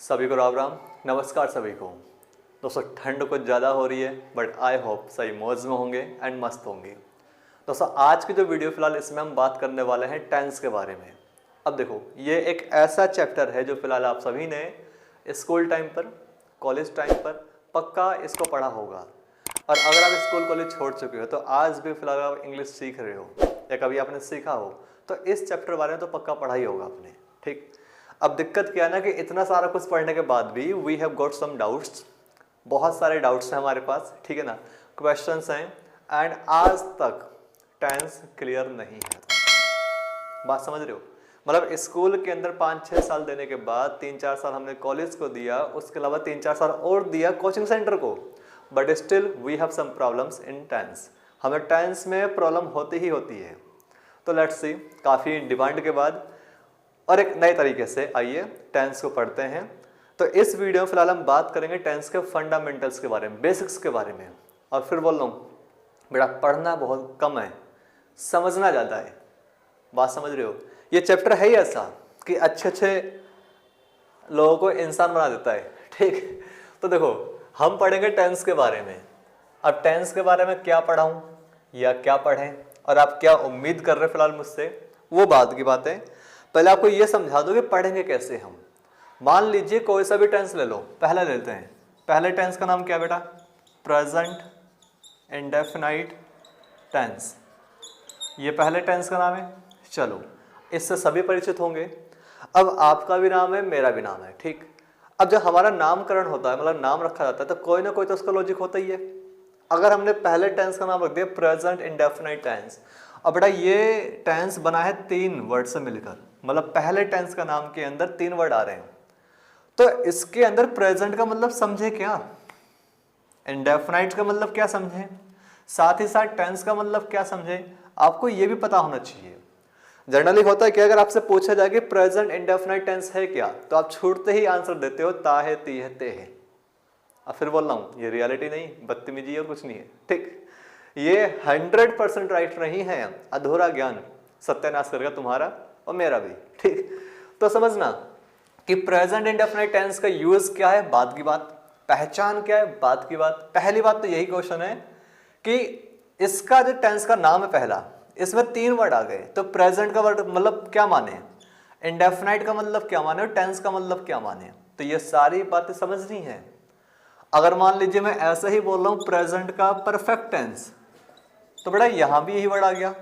सभी को राम राम, नमस्कार सभी को। दोस्तों ठंड कुछ ज़्यादा हो रही है बट आई होप सही मौज में होंगे एंड मस्त होंगे। दोस्तों आज की जो वीडियो फिलहाल इसमें हम बात करने वाले हैं टेंस के बारे में। अब देखो ये एक ऐसा चैप्टर है जो फिलहाल आप सभी ने स्कूल टाइम पर, कॉलेज टाइम पर पक्का इसको पढ़ा होगा। और अगर आप स्कूल कॉलेज छोड़ चुके हो तो आज भी फिलहाल आप इंग्लिश सीख रहे हो या कभी आपने सीखा हो तो इस चैप्टर बारे में तो पक्का पढ़ा ही होगा आपने। ठीक, अब दिक्कत क्या है ना कि इतना सारा कुछ पढ़ने के बाद भी we have got some doubts, बहुत सारे डाउट्स हैं हमारे पास, ठीक है ना, क्वेश्चंस हैं एंड आज तक टेंस क्लियर नहीं है। बात समझ रहे हो? मतलब स्कूल के अंदर 5-6 साल देने के बाद 3-4 साल हमने कॉलेज को दिया, उसके अलावा 3-4 साल और दिया कोचिंग सेंटर को, but still we have some problems in tense. हमें टेंस में प्रॉब्लम होती ही होती है। तो लेट्स सी, काफ़ी डिमांड के बाद और एक नए तरीके से आइए टेंस को पढ़ते हैं। तो इस वीडियो में फिलहाल हम बात करेंगे टेंस के फंडामेंटल्स के बारे में, बेसिक्स के बारे में। और फिर बोल रहा हूँ बेटा पढ़ना बहुत कम है, समझना ज़्यादा है। बात समझ रहे हो? ये चैप्टर है ही ऐसा कि अच्छे अच्छे लोगों को इंसान बना देता है। ठीक, तो देखो हम पढ़ेंगे टेंस के बारे में। अब टेंस के बारे में क्या पढ़ाऊँ या क्या पढ़ें और आप क्या उम्मीद कर रहे हैं फिलहाल मुझसे, वो बात की बात है। पहले आपको ये समझा दो कि पढ़ेंगे कैसे हम। मान लीजिए कोई सा भी टेंस ले लो, पहले लेते हैं। पहले टेंस का नाम क्या बेटा? Present indefinite tense. ये पहले टेंस का नाम है। चलो इससे सभी परिचित होंगे। अब आपका भी नाम है, मेरा भी नाम है, ठीक। अब जब हमारा नामकरण होता है, मतलब नाम रखा जाता है, तो कोई ना कोई तो उसका लॉजिक होता ही है। अगर हमने पहले टेंस का नाम रख दिया प्रेजेंट इंडेफिनाइट टेंस, अब बेटा ये टेंस बना है 3 वर्ड से मिलकर, मतलब पहले टेंस का नाम के अंदर 3 वर्ड आ रहे हैं। तो इसके अंदर प्रेजेंट का मतलब समझे क्या, इंडेफिनाइट का मतलब क्या समझे, साथ ही साथ टेंस का मतलब क्या समझे, आपको ये भी पता होना चाहिए। जनरली होता है कि अगर आपसे पूछा जाए कि प्रेजेंट इंडेफिनाइट टेंस है क्या, तो आप छूटते ही आंसर देते हो ता है, ती है, ते है। अब फिर बोल रहा हूँ ये रियलिटी नहीं, बदतमीजी और कुछ नहीं है। ठीक, ये 100% राइट नहीं है, अधूरा ज्ञान सत्यानाश करेगा तुम्हारा और मेरा भी। ठीक, तो समझना कि प्रेजेंट इंडेफिनाइट टेंस का यूज क्या है, बात की बात। पहचान क्या है, बात की बात। पहली बात तो यही क्वेश्चन है कि इसका जो टेंस का नाम है पहला, इसमें 3 वर्ड आ गए, तो प्रेजेंट का वर्ड मतलब क्या माने, इंडेफिनाइट का मतलब क्या माने और टेंस का मतलब क्या माने, तो ये सारी बातें समझनी है। अगर मान लीजिए मैं ऐसे ही बोल रहा हूं प्रेजेंट का परफेक्ट टेंस, तो बेटा यहां भी यही वर्ड आ गया।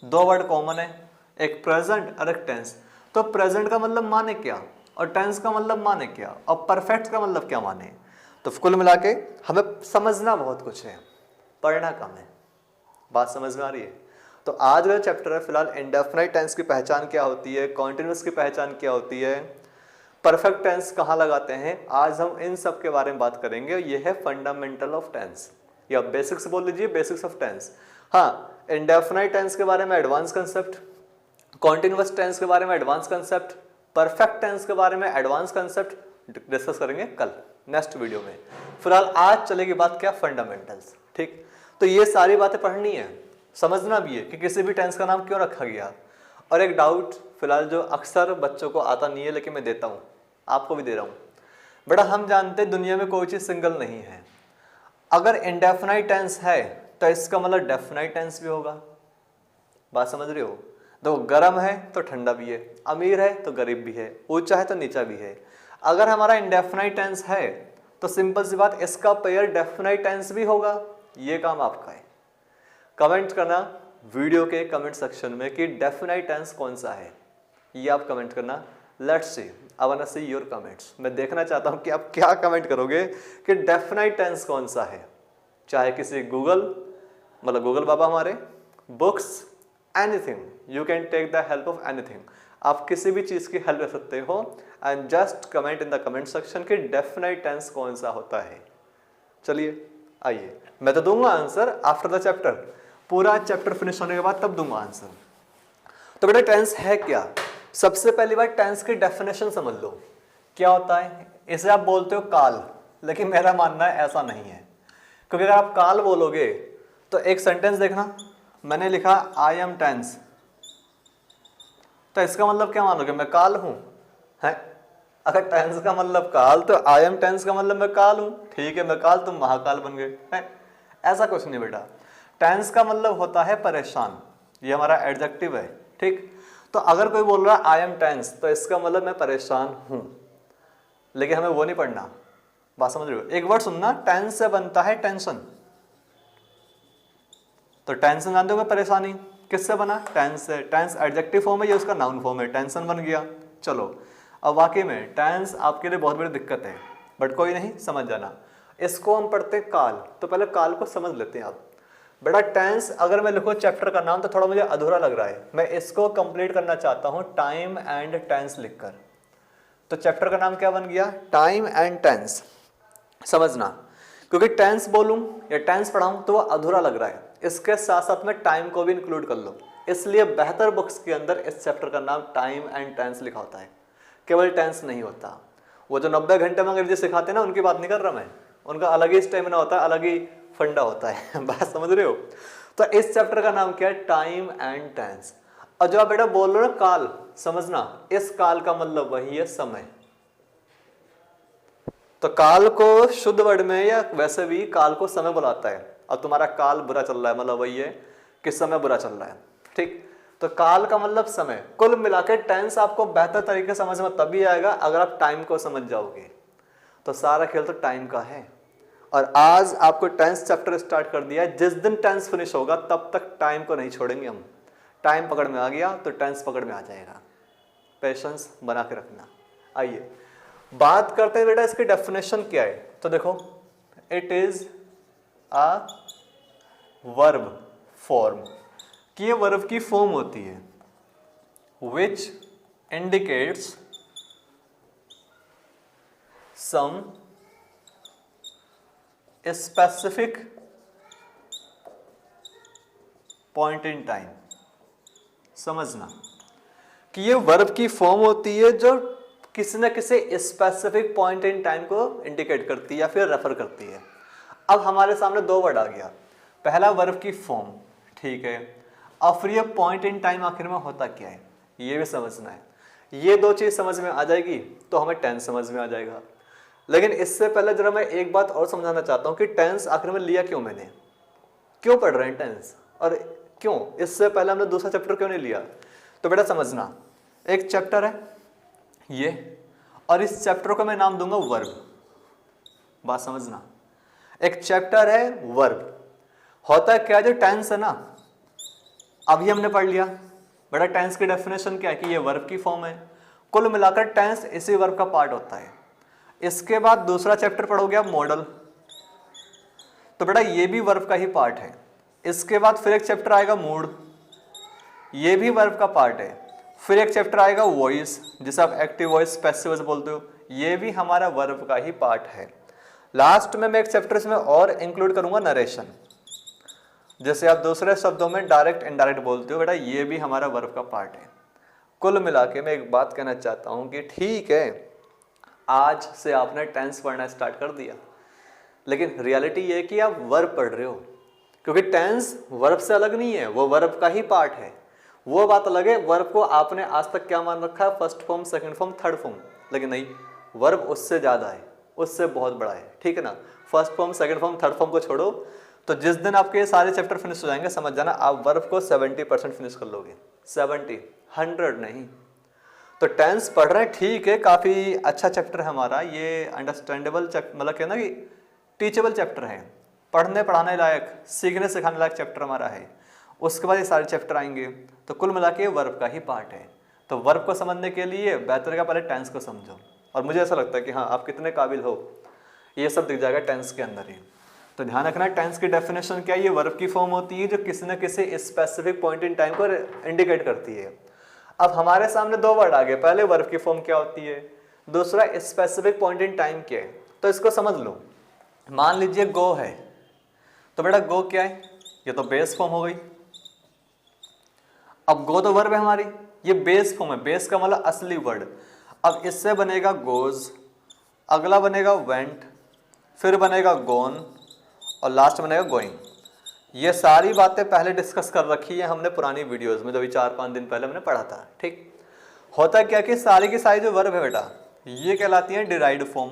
2 वर्ड कॉमन है, एक प्रेजेंट और एक टेंस। तो प्रेजेंट का मतलब माने क्या और टेंस का मतलब माने क्या और परफेक्ट का मतलब क्या माने। तो कुल मिला के हमें समझना बहुत कुछ है, पढ़ना कम है। बात समझ में आ रही है? तो आज का चैप्टर है फिलहाल इंडेफिनाइट टेंस की पहचान क्या होती है, कॉन्टिन्यूअस की पहचान क्या होती है, परफेक्ट टेंस कहाँ लगाते हैं, आज हम इन सब के बारे में बात करेंगे। ये है फंडामेंटल ऑफ टेंस या बेसिक्स बोल लीजिए, बेसिक्स ऑफ टेंस। हाँ, इंडेफिनाइट टेंस के बारे में एडवांस कंसेप्ट, कॉन्टिन्यूअस टेंस के बारे में एडवांस कंसेप्ट, परफेक्ट टेंस के बारे में एडवांस कंसेप्ट डिस्कस करेंगे कल नेक्स्ट वीडियो में। फिलहाल आज चलेगी बात क्या, फंडामेंटल्स। ठीक, तो ये सारी बातें पढ़नी है, समझना भी है कि किसी भी टेंस का नाम क्यों रखा गया। और एक डाउट फिलहाल जो अक्सर बच्चों को आता नहीं है, लेकिन मैं देता हूँ, आपको भी दे रहा हूँ। बेटा हम जानते हैं दुनिया में कोई चीज़ सिंगल नहीं है। अगर इंडेफिनाइट टेंस है तो इसका मतलब डेफिनाइट टेंस भी होगा। बात समझ रहे हो? तो गर्म है तो ठंडा भी है, अमीर है तो गरीब भी है, ऊंचा है तो नीचा भी है। अगर हमारा इंडेफिनाइट टेंस है तो सिंपल सी बात, इसका पेयर डेफिनाइट टेंस भी होगा। ये काम आपका है। कमेंट करना वीडियो के कमेंट सेक्शन में कि डेफिनाइट टेंस कौन सा है, ये आप कमेंट करना। Let's see, I want to see your comments. मैं देखना चाहता हूं कि आप क्या कमेंट करोगे कि डेफिनाइट टेंस कौन सा है। चाहे किसी गूगल, मतलब गूगल बाबा हमारे, books, anything, you can take the help of anything. आप किसी भी चीज़ की हेल्प ले सकते हो and just comment in the comment section कि डेफिनाइट टेंस कौन सा होता है। चलिए आइए, मैं तो दूंगा आंसर आफ्टर द चैप्टर, पूरा चैप्टर फिनिश होने के बाद तब दूंगा आंसर। तो बेटा टेंस है क्या, सबसे पहली बात टेंस की डेफिनेशन समझ लो क्या होता है। इसे आप बोलते हो काल, लेकिन मेरा मानना है ऐसा नहीं है, क्योंकि अगर आप काल बोलोगे तो एक सेंटेंस देखना, मैंने लिखा आई एम टेंस, तो इसका मतलब क्या मानोगे, मैं काल हूं है? अगर टेंस का मतलब काल तो आई एम टेंस का मतलब मैं काल हूं, ठीक है मैं काल, तुम महाकाल बन गए हैं। ऐसा कुछ नहीं बेटा, टेंस का मतलब होता है परेशान, ये हमारा एडजेक्टिव है, ठीक। तो अगर कोई बोल रहा है आई एम टेंस तो इसका मतलब मैं परेशान हूं, लेकिन हमें वो नहीं पढ़ना, बात समझ रहे हो। एक वर्ड सुनना, टेंस से बनता है टेंशन, तो टेंशन जानते हो परेशानी, किससे बना, टेंस से। टेंस एडजेक्टिव फॉर्म है, ये उसका नाउन फॉर्म है, टेंशन बन गया। चलो अब वाकई में टेंस आपके लिए बहुत बड़ी दिक्कत है, बट कोई नहीं, समझ जाना। इसको हम पढ़ते हैं काल, तो पहले काल को समझ लेते हैं आप। बेटा टेंस अगर मैं लिखूँ चैप्टर का नाम तो थोड़ा मुझे अधूरा लग रहा है, मैं इसको कंप्लीट करना चाहता हूँ टाइम एंड टेंस लिखकर। तो चैप्टर का नाम क्या बन गया, टाइम एंड टेंस। समझना, क्योंकि टेंस बोलूं या टेंस पढ़ाऊं तो वो अधूरा लग रहा है, इसके साथ साथ में टाइम को भी इंक्लूड कर लो, इसलिए बेहतर बुक्स के अंदर इस चैप्टर का नाम टाइम एंड टेंस लिखा होता है, केवल टेंस नहीं होता। वो जो 90 घंटे में अंग्रेजी सिखाते हैं ना, उनकी बात नहीं कर रहा मैं, उनका अलग ही स्टेमिना होता है, अलग ही फंडा होता है बात समझ रहे हो। तो इस चैप्टर का नाम क्या है, टाइम एंड टेंस। और जो आप बेटा बोल रहे हो ना काल, समझना इस काल का मतलब वही है समय। तो काल को शुद्ध वर्ड में या वैसे भी काल को समय बुलाता है। अब तुम्हारा काल बुरा चल रहा है, मतलब वही है कि समय बुरा चल रहा है, ठीक। तो काल का मतलब समय। कुल मिलाकर टेंस आपको बेहतर तरीके से समझ में तभी आएगा अगर आप टाइम को समझ जाओगे। तो सारा खेल तो टाइम का है, और आज आपको टेंस चैप्टर स्टार्ट कर दिया है। जिस दिन टेंस फिनिश होगा तब तक टाइम को नहीं छोड़ेंगे हम। टाइम पकड़ में आ गया तो टेंस पकड़ में आ जाएगा, पेशेंस बना के रखना। आइए बात करते हैं बेटा इसकी डेफिनेशन क्या है। तो देखो, it is a verb form, कि ये वर्ब की फॉर्म होती है, which indicates some specific point in time. समझना कि ये वर्ब की फॉर्म होती है जो किसी न किसी स्पेसिफिक पॉइंट इन टाइम को इंडिकेट करती है या फिर रेफर करती है। अब हमारे सामने दो वर्ड आ गया, पहला वर्ब की फॉर्म, ठीक है, और फिर ये पॉइंट इन टाइम आखिर में होता क्या है ये भी समझना है। ये दो चीज समझ में आ जाएगी तो हमें टेंस समझ में आ जाएगा। लेकिन इससे पहले जरा मैं एक बात और समझाना चाहता हूँ कि टेंस आखिर में लिया क्यों मैंने, क्यों पढ़ रहे हैं टेंस, और क्यों इससे पहले हमने दूसरा चैप्टर क्यों नहीं लिया। तो बेटा समझना, एक चैप्टर है ये, और इस चैप्टर को मैं नाम दूंगा वर्ब। बात समझना, एक चैप्टर है वर्ब। होता क्या, जो टेंस है ना, अभी हमने पढ़ लिया बेटा टेंस की डेफिनेशन क्या है कि ये वर्ब की फॉर्म है। कुल मिलाकर टेंस इसी वर्ब का पार्ट होता है। इसके बाद दूसरा चैप्टर पढ़ोगे आप मॉडल, तो बेटा ये भी वर्ब का ही पार्ट है। इसके बाद फिर एक चैप्टर आएगा मूड, ये भी वर्ब का पार्ट है। फिर एक चैप्टर आएगा वॉइस, जिसे आप एक्टिव वॉइस पैसिव वॉइस बोलते हो, ये भी हमारा वर्ब का ही पार्ट है। लास्ट में मैं एक चैप्टर इसमें और इंक्लूड करूंगा नरेशन, जैसे आप दूसरे शब्दों में डायरेक्ट इनडायरेक्ट बोलते हो, बेटा ये भी हमारा वर्ब का पार्ट है। कुल मिला के मैं एक बात कहना चाहता हूं कि ठीक है आज से आपने टेंस पढ़ना स्टार्ट कर दिया, लेकिन रियलिटी ये है कि आप वर्ब पढ़ रहे हो, क्योंकि टेंस वर्ब से अलग नहीं है, वो वर्ब का ही पार्ट है। वो बात अलग है वर्ब को आपने आज तक क्या मान रखा है, first form, second form, third form, लेकिन नहीं, वर्ब उससे ज्यादा है, उससे बहुत बड़ा है, ठीक है ना। First form, second form, third form को छोड़ो, तो जिस दिन आपके ये सारे चैप्टर फिनिश हो जाएंगे समझ जाना आप वर्ब को 70% फिनिश कर लोगे। 70, 100 नहीं। तो टेंस पढ़ रहे हैं, ठीक है, काफी अच्छा चैप्टर है हमारा ये, अंडरस्टैंडेबल चैप्टर, मतलब कहना कि टीचेबल चैप्टर है, पढ़ने पढ़ाने लायक, सीखने सिखाने लायक चैप्टर हमारा है। उसके बाद ये सारे चैप्टर आएंगे, तो कुल मिला के वर्ब का ही पार्ट है। तो वर्ब को समझने के लिए बेहतर का पहले टेंस को समझो, और मुझे ऐसा लगता है कि हाँ आप कितने काबिल हो ये सब दिख जाएगा टेंस के अंदर ही। तो ध्यान रखना टेंस की डेफिनेशन क्या है, ये वर्ब की फॉर्म होती है जो किसी न किसी स्पेसिफिक पॉइंट इन टाइम को इंडिकेट करती है। अब हमारे सामने दो वर्ड आ गए, पहले वर्ब की फॉर्म क्या होती है, दूसरा स्पेसिफिक पॉइंट इन टाइम क्या है। तो इसको समझ लो, मान लीजिए गो है, तो बेटा गो क्या है, ये तो बेस फॉर्म हो गई। अब गो तो वर्ब है हमारी, ये बेस फॉर्म है, बेस का मतलब असली वर्ड। अब इससे बनेगा गोज, अगला बनेगा वेंट, फिर बनेगा गोन, और लास्ट बनेगा गोइंग। ये सारी बातें पहले डिस्कस कर रखी है हमने पुरानी वीडियोस में, जो भी 4-5 दिन पहले हमने पढ़ा था, ठीक। होता क्या कि सारी की सारी जो वर्ब है बेटा, ये कहलाती है डिराइव्ड फॉर्म।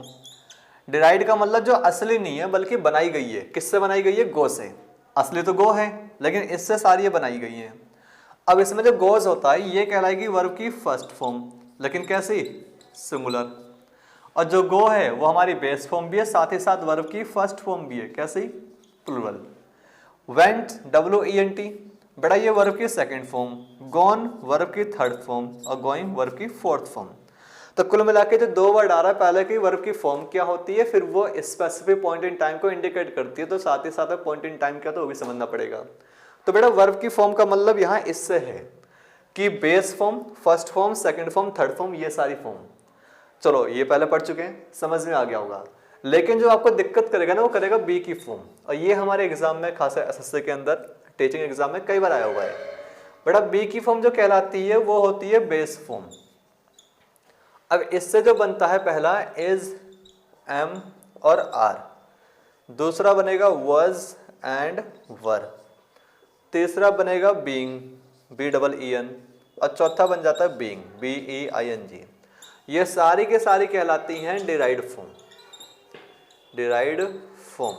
डिराइव्ड का मतलब जो असली नहीं है बल्कि बनाई गई है। किससे बनाई गई है? गो से। असली तो गो है लेकिन इससे सारी ये बनाई गई है। अब इसमें जो गोज होता है ये कहलाएगी वर्ब की फर्स्ट फॉर्म, लेकिन कैसी? सिंगुलर। और जो गो है वो हमारी बेस फॉर्म भी है, साथ ही साथ वर्ब की फर्स्ट फॉर्म भी है। कैसी? प्लूरल। वेंट, WENT, बेटा ये वर्ब की सेकंड फॉर्म, गॉन वर्ब की थर्ड फॉर्म और गोइंग वर्ब की फोर्थ फॉर्म। तो कुल मिला के जो दो वर्ड आ रहा है, पहले की वर्ब की फॉर्म क्या होती है, फिर वो स्पेसिफिक पॉइंट इन टाइम को इंडिकेट करती है, तो साथ ही साथ पॉइंट इन टाइम क्या तो वो भी समझना पड़ेगा। तो बेटा वर्ब की फॉर्म का मतलब यहाँ इससे है कि base form, first form, second form, third form, ये सारी फॉर्म। चलो ये पहले पढ़ चुके हैं, समझ में आ गया होगा। लेकिन जो आपको दिक्कत करेगा ना वो करेगा बी की फॉर्म, और ये हमारे एग्जाम में खासा SSC के अंदर टीचिंग एग्जाम में कई बार आया हुआ है। बेटा बी की फॉर्म जो कहलाती है वो होती है बेस फॉर्म। अब इससे जो बनता है पहला इज, एम और आर, दूसरा बनेगा वॉज एंड वर, तीसरा बनेगा बीइंग, BEEN, और चौथा बन जाता है बीइंग, BEING। ये सारी के सारी कहलाती हैं डिराइव्ड फॉर्म। Derived form.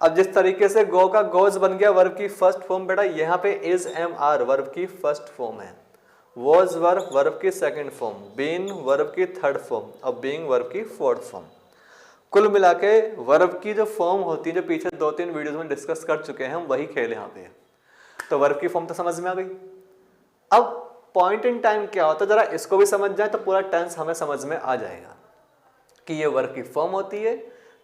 अब जिस तरीके से गो का गोज बन गया वर्ब की फर्स्ट फॉर्म, बेटा यहाँ पे इज, एम, आर वर्ब की फर्स्ट फॉर्म है, वॉज वर्ब की सेकंड फॉर्म, बीन वर्ब की थर्ड फॉर्म और बीइंग वर्ब की फोर्थ फॉर्म। कुल मिला के वर्ब की जो फॉर्म होती है, जो पीछे 2-3 वीडियोस में डिस्कस कर चुके हैं हम, वही खेल यहाँ पे। तो वर्ब की फॉर्म तो समझ में आ गई। अब पॉइंट इन टाइम क्या होता है, जरा इसको भी समझ जाए तो पूरा टेंस हमें समझ में आ जाएगा कि ये वर्ब की फॉर्म होती है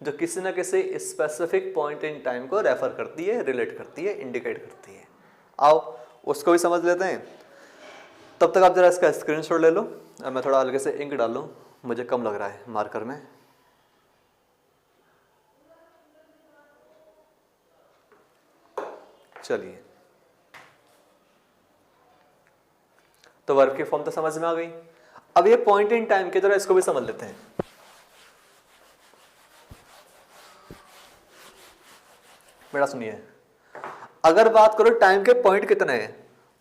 जो किसी न किसी स्पेसिफिक पॉइंट इन टाइम को रेफर करती है, रिलेट करती है, इंडिकेट करती है। आओ उसको भी समझ लेते हैं। तब तक आप जरा इसका स्क्रीनशॉट ले लो, और मैं थोड़ा हल्के से इंक डाल लूँ, मुझे कम लग रहा है मार्कर में। चलिए, तो वर्ब की फॉर्म तो समझ में आ गई। अब ये पॉइंट इन टाइम के जरा इसको भी समझ लेते हैं। बेटा सुनिए, अगर बात करो टाइम के पॉइंट कितने हैं,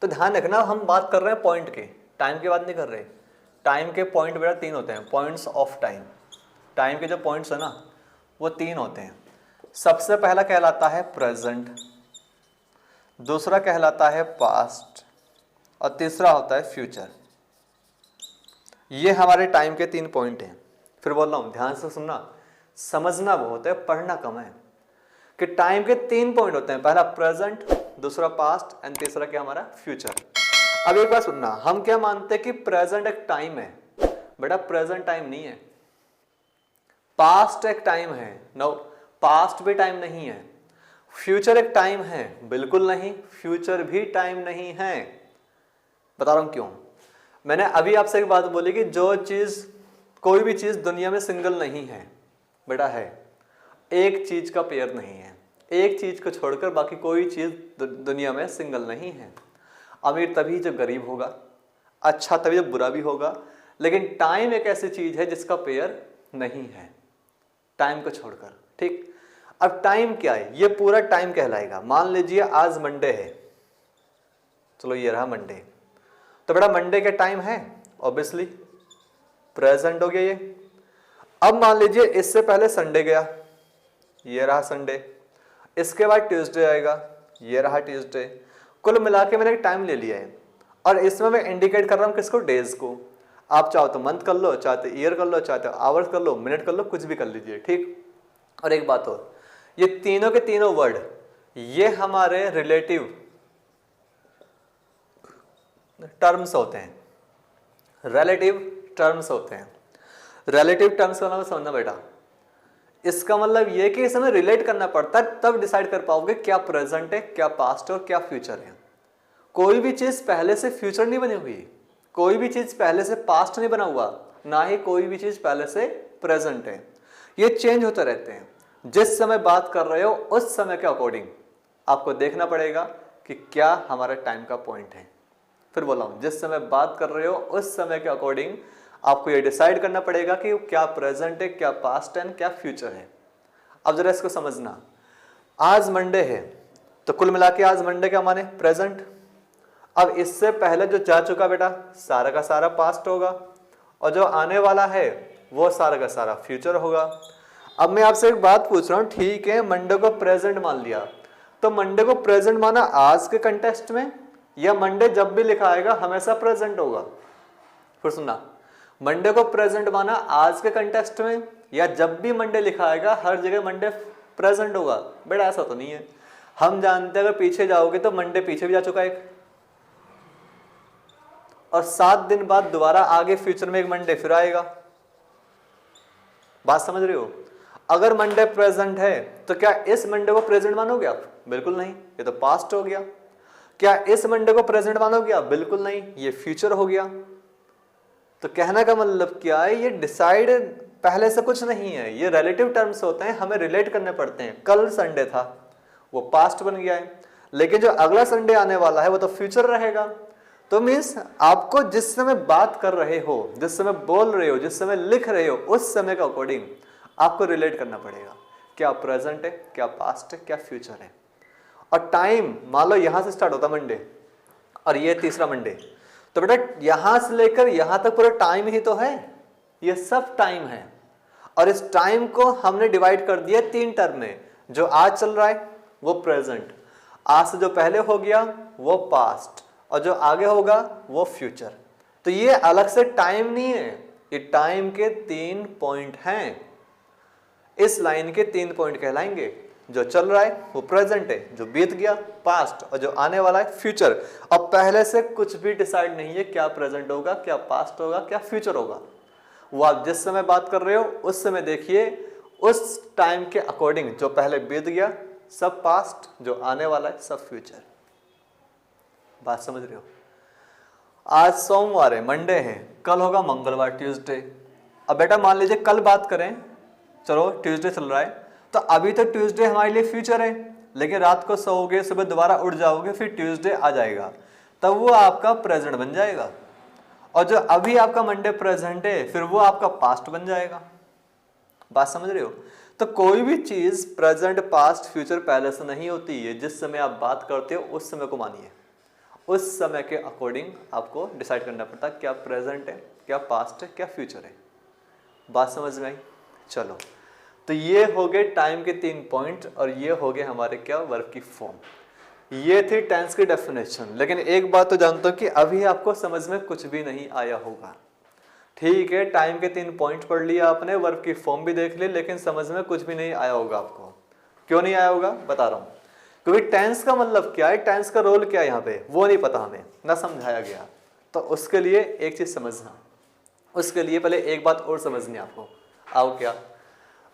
तो ध्यान रखना हम बात कर रहे हैं पॉइंट के, टाइम की बात नहीं कर रहे। टाइम के पॉइंट बेटा 3 होते हैं, पॉइंट्स ऑफ टाइम। टाइम के जो पॉइंट्स है ना वो 3 होते हैं। सबसे पहला कहलाता है प्रेजेंट, दूसरा कहलाता है पास्ट और तीसरा होता है फ्यूचर। ये हमारे टाइम के 3 पॉइंट हैं। फिर बोल रहा हूं ध्यान से सुनना, समझना बहुत है, पढ़ना कम है। कि टाइम के 3 पॉइंट होते हैं, पहला प्रेजेंट, दूसरा पास्ट एंड तीसरा क्या हमारा फ्यूचर। अब एक बात सुनना, हम क्या मानते हैं कि प्रेजेंट एक टाइम है? बेटा प्रेजेंट टाइम नहीं है, पास्ट एक टाइम है। नो, पास्ट भी टाइम नहीं है। फ्यूचर एक टाइम है? बिल्कुल नहीं, फ्यूचर भी टाइम नहीं है। बता रहा हूं क्यों। मैंने अभी आपसे एक बात बोली कि जो चीज, कोई भी चीज दुनिया में सिंगल नहीं है। बेटा है, एक चीज का पेयर नहीं है, एक चीज को छोड़कर बाकी कोई चीज दुनिया में सिंगल नहीं है। अमीर तभी जब गरीब होगा, अच्छा तभी जब बुरा भी होगा, लेकिन टाइम एक ऐसी चीज है जिसका पेयर नहीं है, टाइम को छोड़कर। ठीक, अब टाइम क्या है? ये पूरा टाइम कहलाएगा। मान लीजिए आज मंडे है, चलो ये रहा मंडे, तो बेटा मंडे का टाइम है, ऑब्वियसली प्रेजेंट हो गया ये। अब मान लीजिए इससे पहले संडे गया, ये रहा संडे, इसके बाद ट्यूसडे आएगा, ये रहा ट्यूसडे। कुल मिला के मैंने एक टाइम ले लिया है, और इसमें मैं इंडिकेट कर रहा हूं किसको? डेज को। आप चाहो तो मंथ कर लो, चाहते ईयर कर लो, चाहते आवर्स कर लो, मिनट कर लो, कुछ भी कर लीजिए। ठीक, और एक बात और, ये तीनों के तीनों वर्ड ये हमारे रिलेटिव टर्म्स होते हैं, रिलेटिव टर्म्स होते हैं। रिलेटिव टर्म्स का मतलब समझना बेटा, इसका मतलब ये कि इसमें रिलेट करना पड़ता है, तब डिसाइड कर पाओगे क्या प्रेजेंट है, क्या पास्ट है और क्या फ्यूचर है। कोई भी चीज पहले से फ्यूचर नहीं बनी हुई, कोई भी चीज पहले से पास्ट नहीं बना हुआ, ना ही कोई भी चीज पहले से प्रेजेंट है। ये चेंज होते रहते हैं। जिस समय बात कर रहे हो उस समय के अकॉर्डिंग आपको देखना पड़ेगा कि क्या हमारा टाइम का पॉइंट है। फिर बोला हूं, जिस समय बात कर रहे हो उस समय के अकॉर्डिंग आपको ये डिसाइड करना पड़ेगा कि क्या प्रेजेंट है, क्या पास्ट है, क्या फ्यूचर है। अब जरा इसको समझना, आज मंडे है तो कुल मिला के आज मंडे क्या माने? प्रेजेंट। अब इससे पहले जो जा चुका बेटा सारा का सारा पास्ट होगा, और जो आने वाला है वो सारा का सारा फ्यूचर होगा। अब मैं आपसे एक बात पूछ रहा हूँ, ठीक है मंडे को प्रेजेंट मान लिया, तो मंडे को प्रेजेंट माना आज के कंटेक्स्ट में, या मंडे जब भी लिखा आएगा हमेशा प्रेजेंट होगा? फिर सुनना, मंडे को प्रेजेंट माना आज के कंटेक्स्ट में, या जब भी मंडे लिखा आएगा हर जगह मंडे प्रेजेंट होगा? बेटा ऐसा तो नहीं है। हम जानते हैं अगर पीछे जाओगे तो मंडे पीछे भी जा चुका है एक, और 7 दिन बाद दोबारा आगे फ्यूचर में एक मंडे फिर आएगा। बात समझ रहे हो? अगर मंडे प्रेजेंट है तो क्या इस मंडे को प्रेजेंट मानोगे आप? बिल्कुल नहीं, ये तो पास्ट हो गया। क्या इस मंडे को प्रेजेंट मानोगे आप? बिल्कुल नहीं, ये फ्यूचर हो गया। तो कहने का मतलब क्या है, ये डिसाइड पहले से कुछ नहीं है, ये रिलेटिव टर्म्स होते हैं, हमें रिलेट करने पड़ते हैं। कल संडे था वो पास्ट बन गया है, लेकिन जो अगला संडे आने वाला है वो तो फ्यूचर रहेगा। तो मीन्स आपको जिस समय बात कर रहे हो, जिस समय बोल रहे हो, जिस समय लिख रहे हो, उस समय का अकॉर्डिंग आपको रिलेट करना पड़ेगा। क्या प्रेजेंट है, क्या पास्ट है, क्या फ्यूचर है। और टाइम मान लो यहां से स्टार्ट होता मंडे और ये तीसरा मंडे, तो बेटा यहां से लेकर यहां तक पूरा टाइम ही तो है, ये सब टाइम है। और इस टाइम को हमने डिवाइड कर दिया 3 टर्म में। जो आज चल रहा है वो प्रेजेंट, आज से जो पहले हो गया वो पास्ट, और जो आगे होगा वो फ्यूचर। तो ये अलग से टाइम नहीं है, ये टाइम के 3 पॉइंट हैं। इस लाइन के 3 पॉइंट कहलाएंगे। जो चल रहा है वो प्रेजेंट है, जो बीत गया पास्ट, और जो आने वाला है फ्यूचर। अब पहले से कुछ भी डिसाइड नहीं है क्या प्रेजेंट होगा, क्या पास्ट होगा, क्या फ्यूचर होगा। वो आप जिस समय बात कर रहे हो उस समय देखिए, उस टाइम के अकॉर्डिंग जो पहले बीत गया सब पास्ट, जो आने वाला है सब फ्यूचर। बात समझ रहे हो? आज सोमवार है, मंडे है, कल होगा मंगलवार, ट्यूसडे। अब बेटा मान लीजिए कल बात करें, चलो ट्यूसडे चल रहा है, तो अभी तो ट्यूसडे हमारे लिए फ्यूचर है, लेकिन रात को सोओगे सुबह दोबारा उठ जाओगे फिर ट्यूसडे आ जाएगा, तब वो आपका प्रेजेंट बन जाएगा। और जो अभी आपका मंडे प्रेजेंट है फिर वो आपका पास्ट बन जाएगा। बात समझ रहे हो? तो कोई भी चीज प्रेजेंट पास्ट फ्यूचर पहले से नहीं होती है। जिस समय आप बात करते हो उस समय को मानिए, उस समय के अकॉर्डिंग आपको डिसाइड करना पड़ता है क्या प्रेजेंट है, क्या पास्ट है, क्या फ्यूचर है। बात समझ में आई? चलो, तो ये हो गए टाइम के 3 पॉइंट, और ये हो गए हमारे क्या वर्ब की फॉर्म। ये थी टेंस की डेफिनेशन। लेकिन एक बात तो जानता हूं कि अभी आपको समझ में कुछ भी नहीं आया होगा। ठीक है, टाइम के 3 पॉइंट पढ़ लिया आपने, वर्ब की फॉर्म भी देख ली, लेकिन समझ में कुछ भी नहीं आया होगा आपको। क्यों नहीं आया होगा बता रहा हूं, क्योंकि टेंस का मतलब क्या है, टेंस का रोल क्या है यहाँ पे वो नहीं पता हमें, ना समझाया गया। तो उसके लिए एक चीज समझना, उसके लिए पहले एक बात और समझनी आपको। आओ क्या,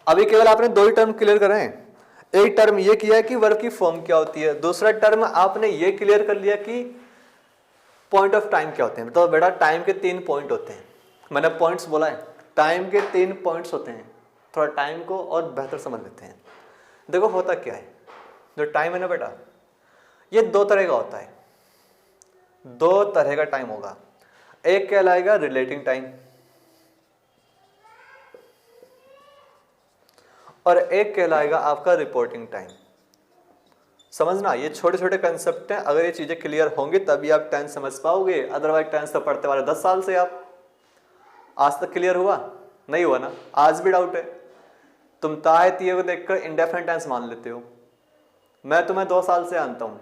अभी केवल आपने 2 ही टर्म क्लियर करें। एक टर्म ये किया है कि वर्ब की फॉर्म क्या होती है, दूसरा टर्म आपने ये क्लियर कर लिया कि पॉइंट ऑफ टाइम क्या होते हैं। तो बेटा टाइम के 3 पॉइंट होते हैं, मैंने पॉइंट्स बोला है, टाइम के 3 पॉइंट्स होते हैं। थोड़ा टाइम को और बेहतर समझ लेते हैं। देखो होता क्या है, जो टाइम है ना बेटा, ये 2 तरह का होता है। 2 तरह का टाइम होगा। एक कहलाएगा रिलेटिंग टाइम, और एक कहलाएगा आपका रिपोर्टिंग टाइम। समझना, ये छोटे छोटे कंसेप्ट हैं। अगर ये चीजें क्लियर होंगी तभी आप टेंस समझ पाओगे, अदरवाइज टेंस तो पढ़ते वाले 10 साल से आप। आज तक क्लियर हुआ नहीं हुआ ना? आज भी डाउट है? तुम ताहे तिये को देखकर इंडेफिनिट टेंस मान लेते हो। मैं तुम्हें 2 साल से जानता हूं,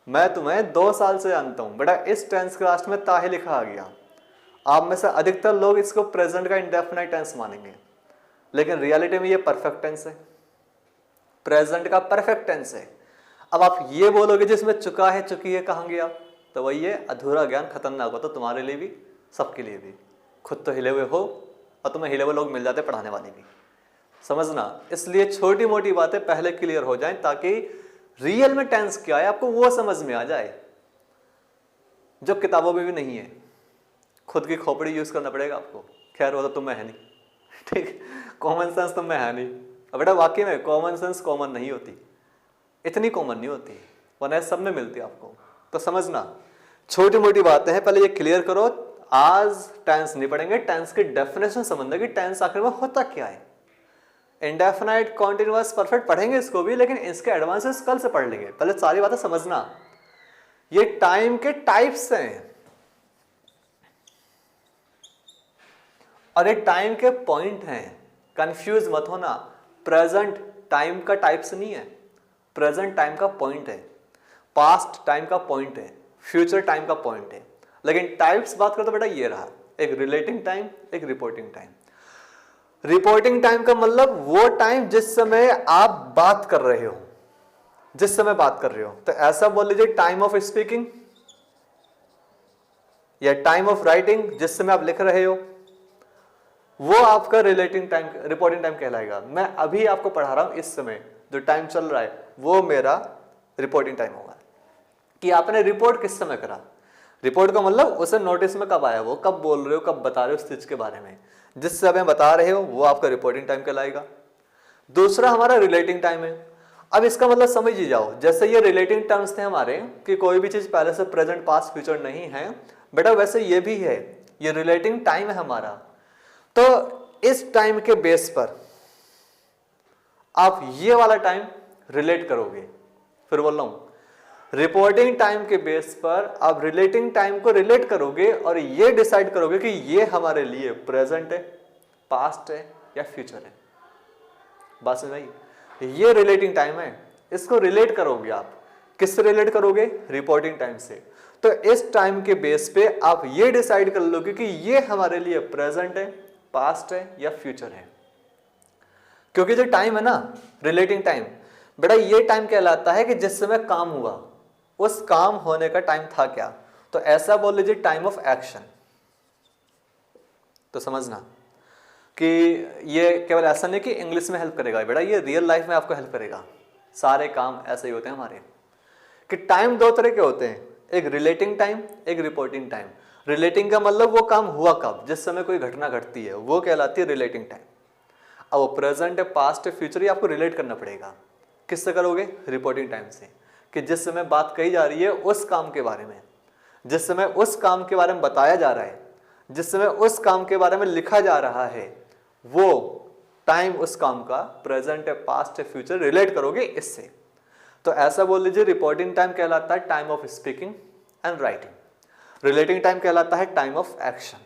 मैं तुम्हें 2 साल से जानता हूं बेटा, इस टेंस के लास्ट में ताहे लिखा आ गया। आप में से अधिकतर लोग इसको प्रेजेंट का इंडेफिनिट टेंस मानेंगे, लेकिन रियलिटी में ये परफेक्ट टेंस है, प्रेजेंट का परफेक्ट टेंस है। अब आप ये बोलोगे जिसमें चुका है चुकी है कहांगे आप, तो वही ये अधूरा ज्ञान खतरनाक होता, तुम्हारे लिए भी सबके लिए भी। खुद तो हिले हुए हो और तुम्हें हिले हुए लोग मिल जाते पढ़ाने वाले भी, समझना। इसलिए छोटी मोटी बातें पहले क्लियर हो जाएं ताकि रियल में टेंस क्या है आपको वो समझ में आ जाए, जो किताबों में भी नहीं है। खुद की खोपड़ी यूज करना पड़ेगा आपको। खैर वो तो तुम में है नहीं, ठीक, कॉमन सेंस तुम में है नहीं। अब बेटा वाकई में कॉमन सेंस कॉमन नहीं होती, इतनी कॉमन नहीं होती, वरना सब में मिलती है आपको। तो समझना, छोटी मोटी बातें हैं, पहले ये क्लियर करो। आज टेंस नहीं पढ़ेंगे, टेंस की डेफिनेशन समझना कि टेंस आखिर में होता क्या है। इंडेफिनाइट, कॉन्टिन्यूअस, परफेक्ट पढ़ेंगे इसको भी, लेकिन इसके एडवांसेस कल से पढ़ लेंगे। पहले सारी बातें समझना। ये टाइम के टाइप्स हैं। और ये टाइम के पॉइंट हैं, कंफ्यूज मत होना। प्रेजेंट टाइम का टाइप्स नहीं है, प्रेजेंट टाइम का पॉइंट है, पास्ट टाइम का पॉइंट है, फ्यूचर टाइम का पॉइंट है। लेकिन टाइप्स बात करो तो बेटा ये रहा, एक रिलेटिंग टाइम, एक रिपोर्टिंग टाइम। रिपोर्टिंग टाइम का मतलब वो टाइम जिस समय आप बात कर रहे हो, जिस समय बात कर रहे हो। तो ऐसा बोल लीजिए टाइम ऑफ स्पीकिंग या टाइम ऑफ राइटिंग, जिस समय आप लिख रहे हो, वो आपका रिलेटिंग टाइम, रिपोर्टिंग टाइम कहलाएगा। मैं अभी आपको पढ़ा रहा हूं, इस समय जो टाइम चल रहा है वो मेरा रिपोर्टिंग टाइम होगा। कि आपने रिपोर्ट किस समय करा, रिपोर्ट का मतलब उसे नोटिस में कब आया, वो कब बोल रहे हो, कब बता रहे हो उस चीज के बारे में, जिस समय बता रहे हो वो आपका रिपोर्टिंग टाइम कहलाएगा। दूसरा हमारा रिलेटिंग टाइम है। अब इसका मतलब समझ ही जाओ, जैसे ये रिलेटिंग टर्म्स थे हमारे कि कोई भी चीज पहले से प्रेजेंट पास्ट फ्यूचर नहीं है बेटा, वैसे ये भी है, ये रिलेटिंग टाइम है हमारा। तो इस टाइम के बेस पर आप ये वाला टाइम रिलेट करोगे। फिर बोल रहा हूं, रिपोर्टिंग टाइम के बेस पर आप रिलेटिंग टाइम को रिलेट करोगे और ये डिसाइड करोगे कि ये हमारे लिए प्रेजेंट है, पास्ट है या फ्यूचर है। बात समझ आई? ये रिलेटिंग टाइम है, इसको रिलेट करोगे आप। किससे रिलेट करोगे? रिपोर्टिंग टाइम से। तो इस टाइम के बेस पे आप ये डिसाइड कर लोगे कि ये हमारे लिए प्रेजेंट है, पास्ट है या फ्यूचर है। क्योंकि जो टाइम है ना, रिलेटिंग टाइम, बेटा ये टाइम कहलाता है कि जिस समय काम हुआ, उस काम होने का टाइम था क्या। तो ऐसा बोल लीजिए टाइम ऑफ एक्शन। तो समझना कि ये केवल ऐसा नहीं कि इंग्लिश में हेल्प करेगा बेटा, ये रियल लाइफ में आपको हेल्प करेगा। सारे काम ऐसे ही होते हैं हमारे कि टाइम दो तरह के होते हैं, एक रिलेटिंग टाइम, एक रिपोर्टिंग टाइम। रिलेटिंग का मतलब वो काम हुआ कब, जिस समय कोई घटना घटती है, वो कहलाती है रिलेटिंग टाइम। अब वो प्रेजेंट है, पास्ट है, फ्यूचर, ये आपको रिलेट करना पड़ेगा। किससे करोगे? रिपोर्टिंग टाइम से, कि जिस समय बात कही जा रही है उस काम के बारे में, जिस समय उस काम के बारे में बताया जा रहा है, जिस समय उस काम के बारे में लिखा जा रहा है, वो टाइम उस काम का प्रेजेंट है, पास्ट है, फ्यूचर, रिलेट करोगे इससे। तो ऐसा बोल लीजिए रिपोर्टिंग टाइम कहलाता है time of speaking and writing, relating time कहलाता है time of action.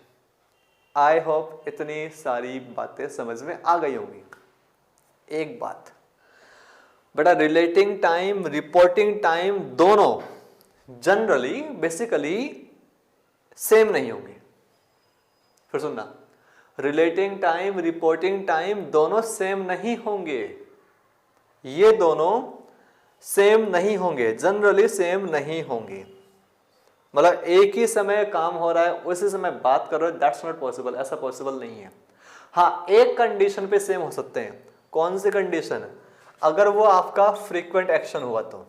I hope इतनी सारी बातें समझ में आ गई होंगी। एक बात बेटा, रिलेटिंग टाइम, रिपोर्टिंग टाइम दोनों जनरली बेसिकली सेम नहीं होंगे। फिर सुनना, रिलेटिंग टाइम, रिपोर्टिंग टाइम दोनों सेम नहीं होंगे। ये दोनों सेम नहीं होंगे, जनरली सेम नहीं होंगे। मतलब एक ही समय काम हो रहा है, उसी समय बात कर रहे हो, दैट्स नॉट पॉसिबल, ऐसा पॉसिबल नहीं है। हाँ, एक कंडीशन पे सेम हो सकते हैं। कौन सी कंडीशन? अगर वो आपका फ्रीक्वेंट एक्शन हुआ तो।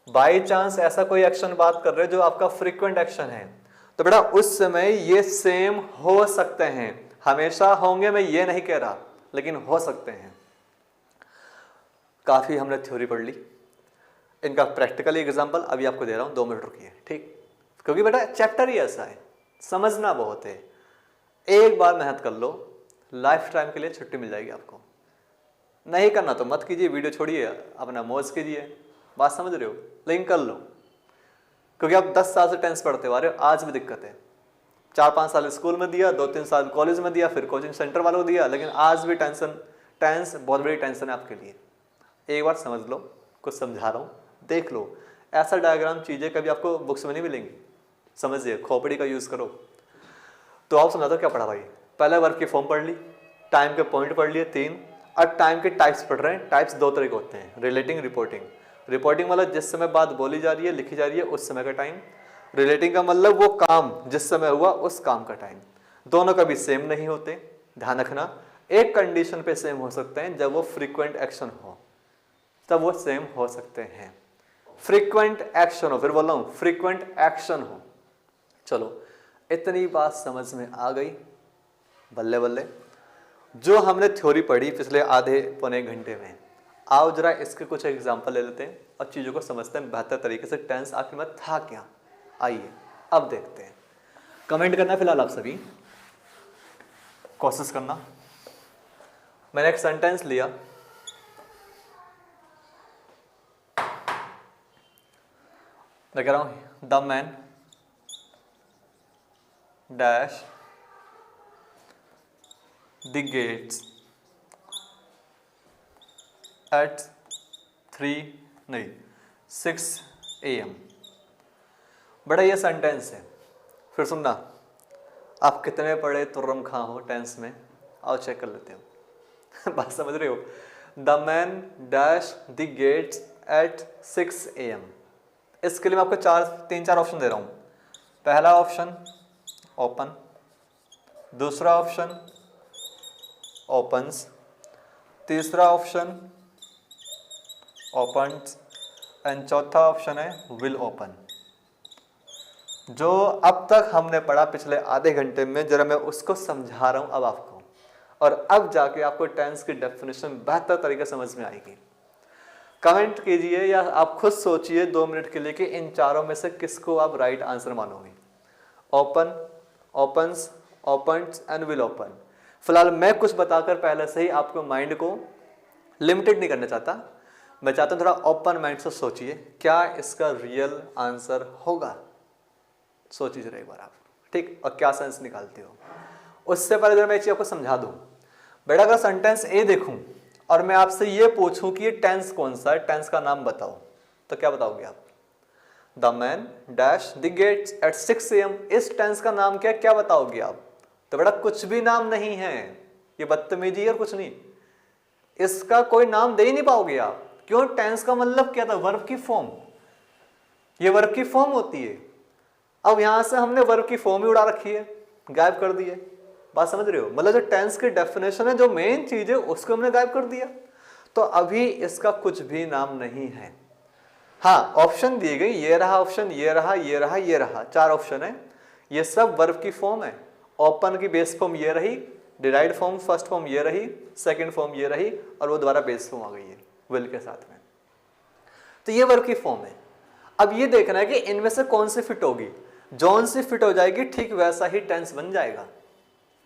बाई चांस ऐसा कोई एक्शन बात कर रहे हो जो आपका फ्रीक्वेंट एक्शन है, तो बेटा उस समय ये सेम हो सकते हैं। हमेशा होंगे मैं ये नहीं कह रहा, लेकिन हो सकते हैं। काफी हमने थ्योरी पढ़ ली, इनका प्रैक्टिकल एग्जांपल अभी आपको दे रहा हूं, 2 मिनट रुकिए, ठीक? क्योंकि बेटा चैप्टर ही ऐसा है, समझना बहुत है। एक बार मेहनत कर लो, लाइफ टाइम के लिए छुट्टी मिल जाएगी आपको। नहीं करना तो मत कीजिए, वीडियो छोड़िए, अपना मौज कीजिए। बात समझ रहे हो? लेकिन कर लो, क्योंकि आप 10 साल से टेंस पढ़ते आ रहे हो, आज भी दिक्कत है। 4-5 साल स्कूल में दिया, 2-3 साल कॉलेज में दिया, फिर कोचिंग सेंटर वालों को दिया, लेकिन आज भी टेंस बहुत बड़ी टेंशन है आपके लिए। एक बार समझ लो, कुछ समझा रहा हूँ, देख लो। ऐसा डायग्राम चीजें कभी आपको बुक्स में नहीं मिलेंगी, समझिए, खोपड़ी का यूज करो। तो आप समझा दो क्या पढ़ा भाई। पहले वर्क की फॉर्म पढ़ ली, टाइम के पॉइंट पढ़ लिए 3, अब टाइम के टाइप्स पढ़ रहे हैं। टाइप्स 2 तरह के होते हैं, रिलेटिंग, रिपोर्टिंग। रिपोर्टिंग मतलब जिस समय बात बोली जा रही है, लिखी जा रही है, उस समय का टाइम। रिलेटिंग का मतलब वो काम जिस समय हुआ उस काम का टाइम। दोनों कभी सेम नहीं होते, ध्यान रखना। एक कंडीशन पे सेम हो सकते हैं, जब वो फ्रीक्वेंट एक्शन हो, तब वो सेम हो सकते हैं। फ्रीक्वेंट एक्शन हो, फिर बोल रहा हूं फ्रीक्वेंट एक्शन हो। चलो, इतनी बात समझ में आ गई, बल्ले बल्ले। जो हमने थ्योरी पढ़ी पिछले आधे पौने घंटे में, आओ जरा इसके कुछ एग्जांपल ले लेते हैं और चीजों को समझते हैं बेहतर तरीके से। टेंस आखिर में था क्या, आइए अब देखते हैं। कमेंट करना फिलहाल आप सभी, कोशिश करना। मैंने एक सेंटेंस लिया, मैं कह रहा हूं the man dash the gates at 6 AM। बड़ा ये सेंटेंस है। फिर सुनना, आप कितने पढ़े तुर्रम खां हो टेंस में, आओ चेक कर लेते हो। बात समझ रहे हो? The man dash the gates at 6 AM। इसके लिए मैं आपको 3-4 ऑप्शन दे रहा हूं। पहला ऑप्शन ओपन, दूसरा ऑप्शन ओपन्स, तीसरा ऑप्शन ओपन्स एंड चौथा ऑप्शन है विल ओपन। जो अब तक हमने पढ़ा पिछले आधे घंटे में, जरा मैं उसको समझा रहा हूं अब आपको, और अब जाके आपको टेंस की डेफिनेशन बेहतर तरीके से समझ में आएगी। कमेंट कीजिए या आप खुद सोचिए 2 मिनट के लिए कि इन चारों में से किसको आप राइट आंसर मानोगे। Open, opens, opens and will open. फिलहाल मैं कुछ बताकर पहले से ही आपको माइंड को लिमिटेड नहीं करना चाहता। मैं चाहता हूं थोड़ा ओपन माइंड से सोचिए क्या इसका रियल आंसर होगा। सोचिए जरा एक बार आप, ठीक, और क्या सेंस निकालते हो। उससे पहले जरा मैं एक चीज आपको समझा दूं। बेटा अगर सेंटेंस ए देखूं और मैं आपसे ये पूछूं कि ये टेंस कौन सा है, टेंस का नाम बताओ, तो क्या बताओगे आप? The man dash the gates at 6 AM। इस टेंस का नाम क्या, क्या बताओगे आप? तो बेटा कुछ भी नाम नहीं है, ये बदतमीजी और कुछ नहीं। इसका कोई नाम दे ही नहीं पाओगे आप। क्यों? टेंस का मतलब क्या था? वर्ब की फॉर्म। ये वर्ब की फॉर्म होती है। अब यहां से हमने वर्ब की फॉर्म ही उड़ा रखी है, गायब कर दी है। बात समझ रहे हो? मतलब जो टेंस की डेफिनेशन है, जो मेन चीज है, उसको हमने गायब कर दिया। तो अभी इसका कुछ भी नाम नहीं है। हाँ, ऑप्शन दिए गए, ये रहा ऑप्शन, ये रहा, ये रहा, ये रहा, 4 ऑप्शन है। ये सब वर्ब की फॉर्म है। ओपन की बेस फॉर्म ये रही, डिराइव्ड फॉर्म फर्स्ट फॉर्म ये रही, सेकंड फॉर्म ये रही, और वो दोबारा बेस फॉर्म आ गई है विल के साथ में। तो ये वर्ब की फॉर्म है। अब ये देखना है कि इनमें से कौन सी फिट होगी। जौन सी फिट हो जाएगी ठीक वैसा ही टेंस बन जाएगा।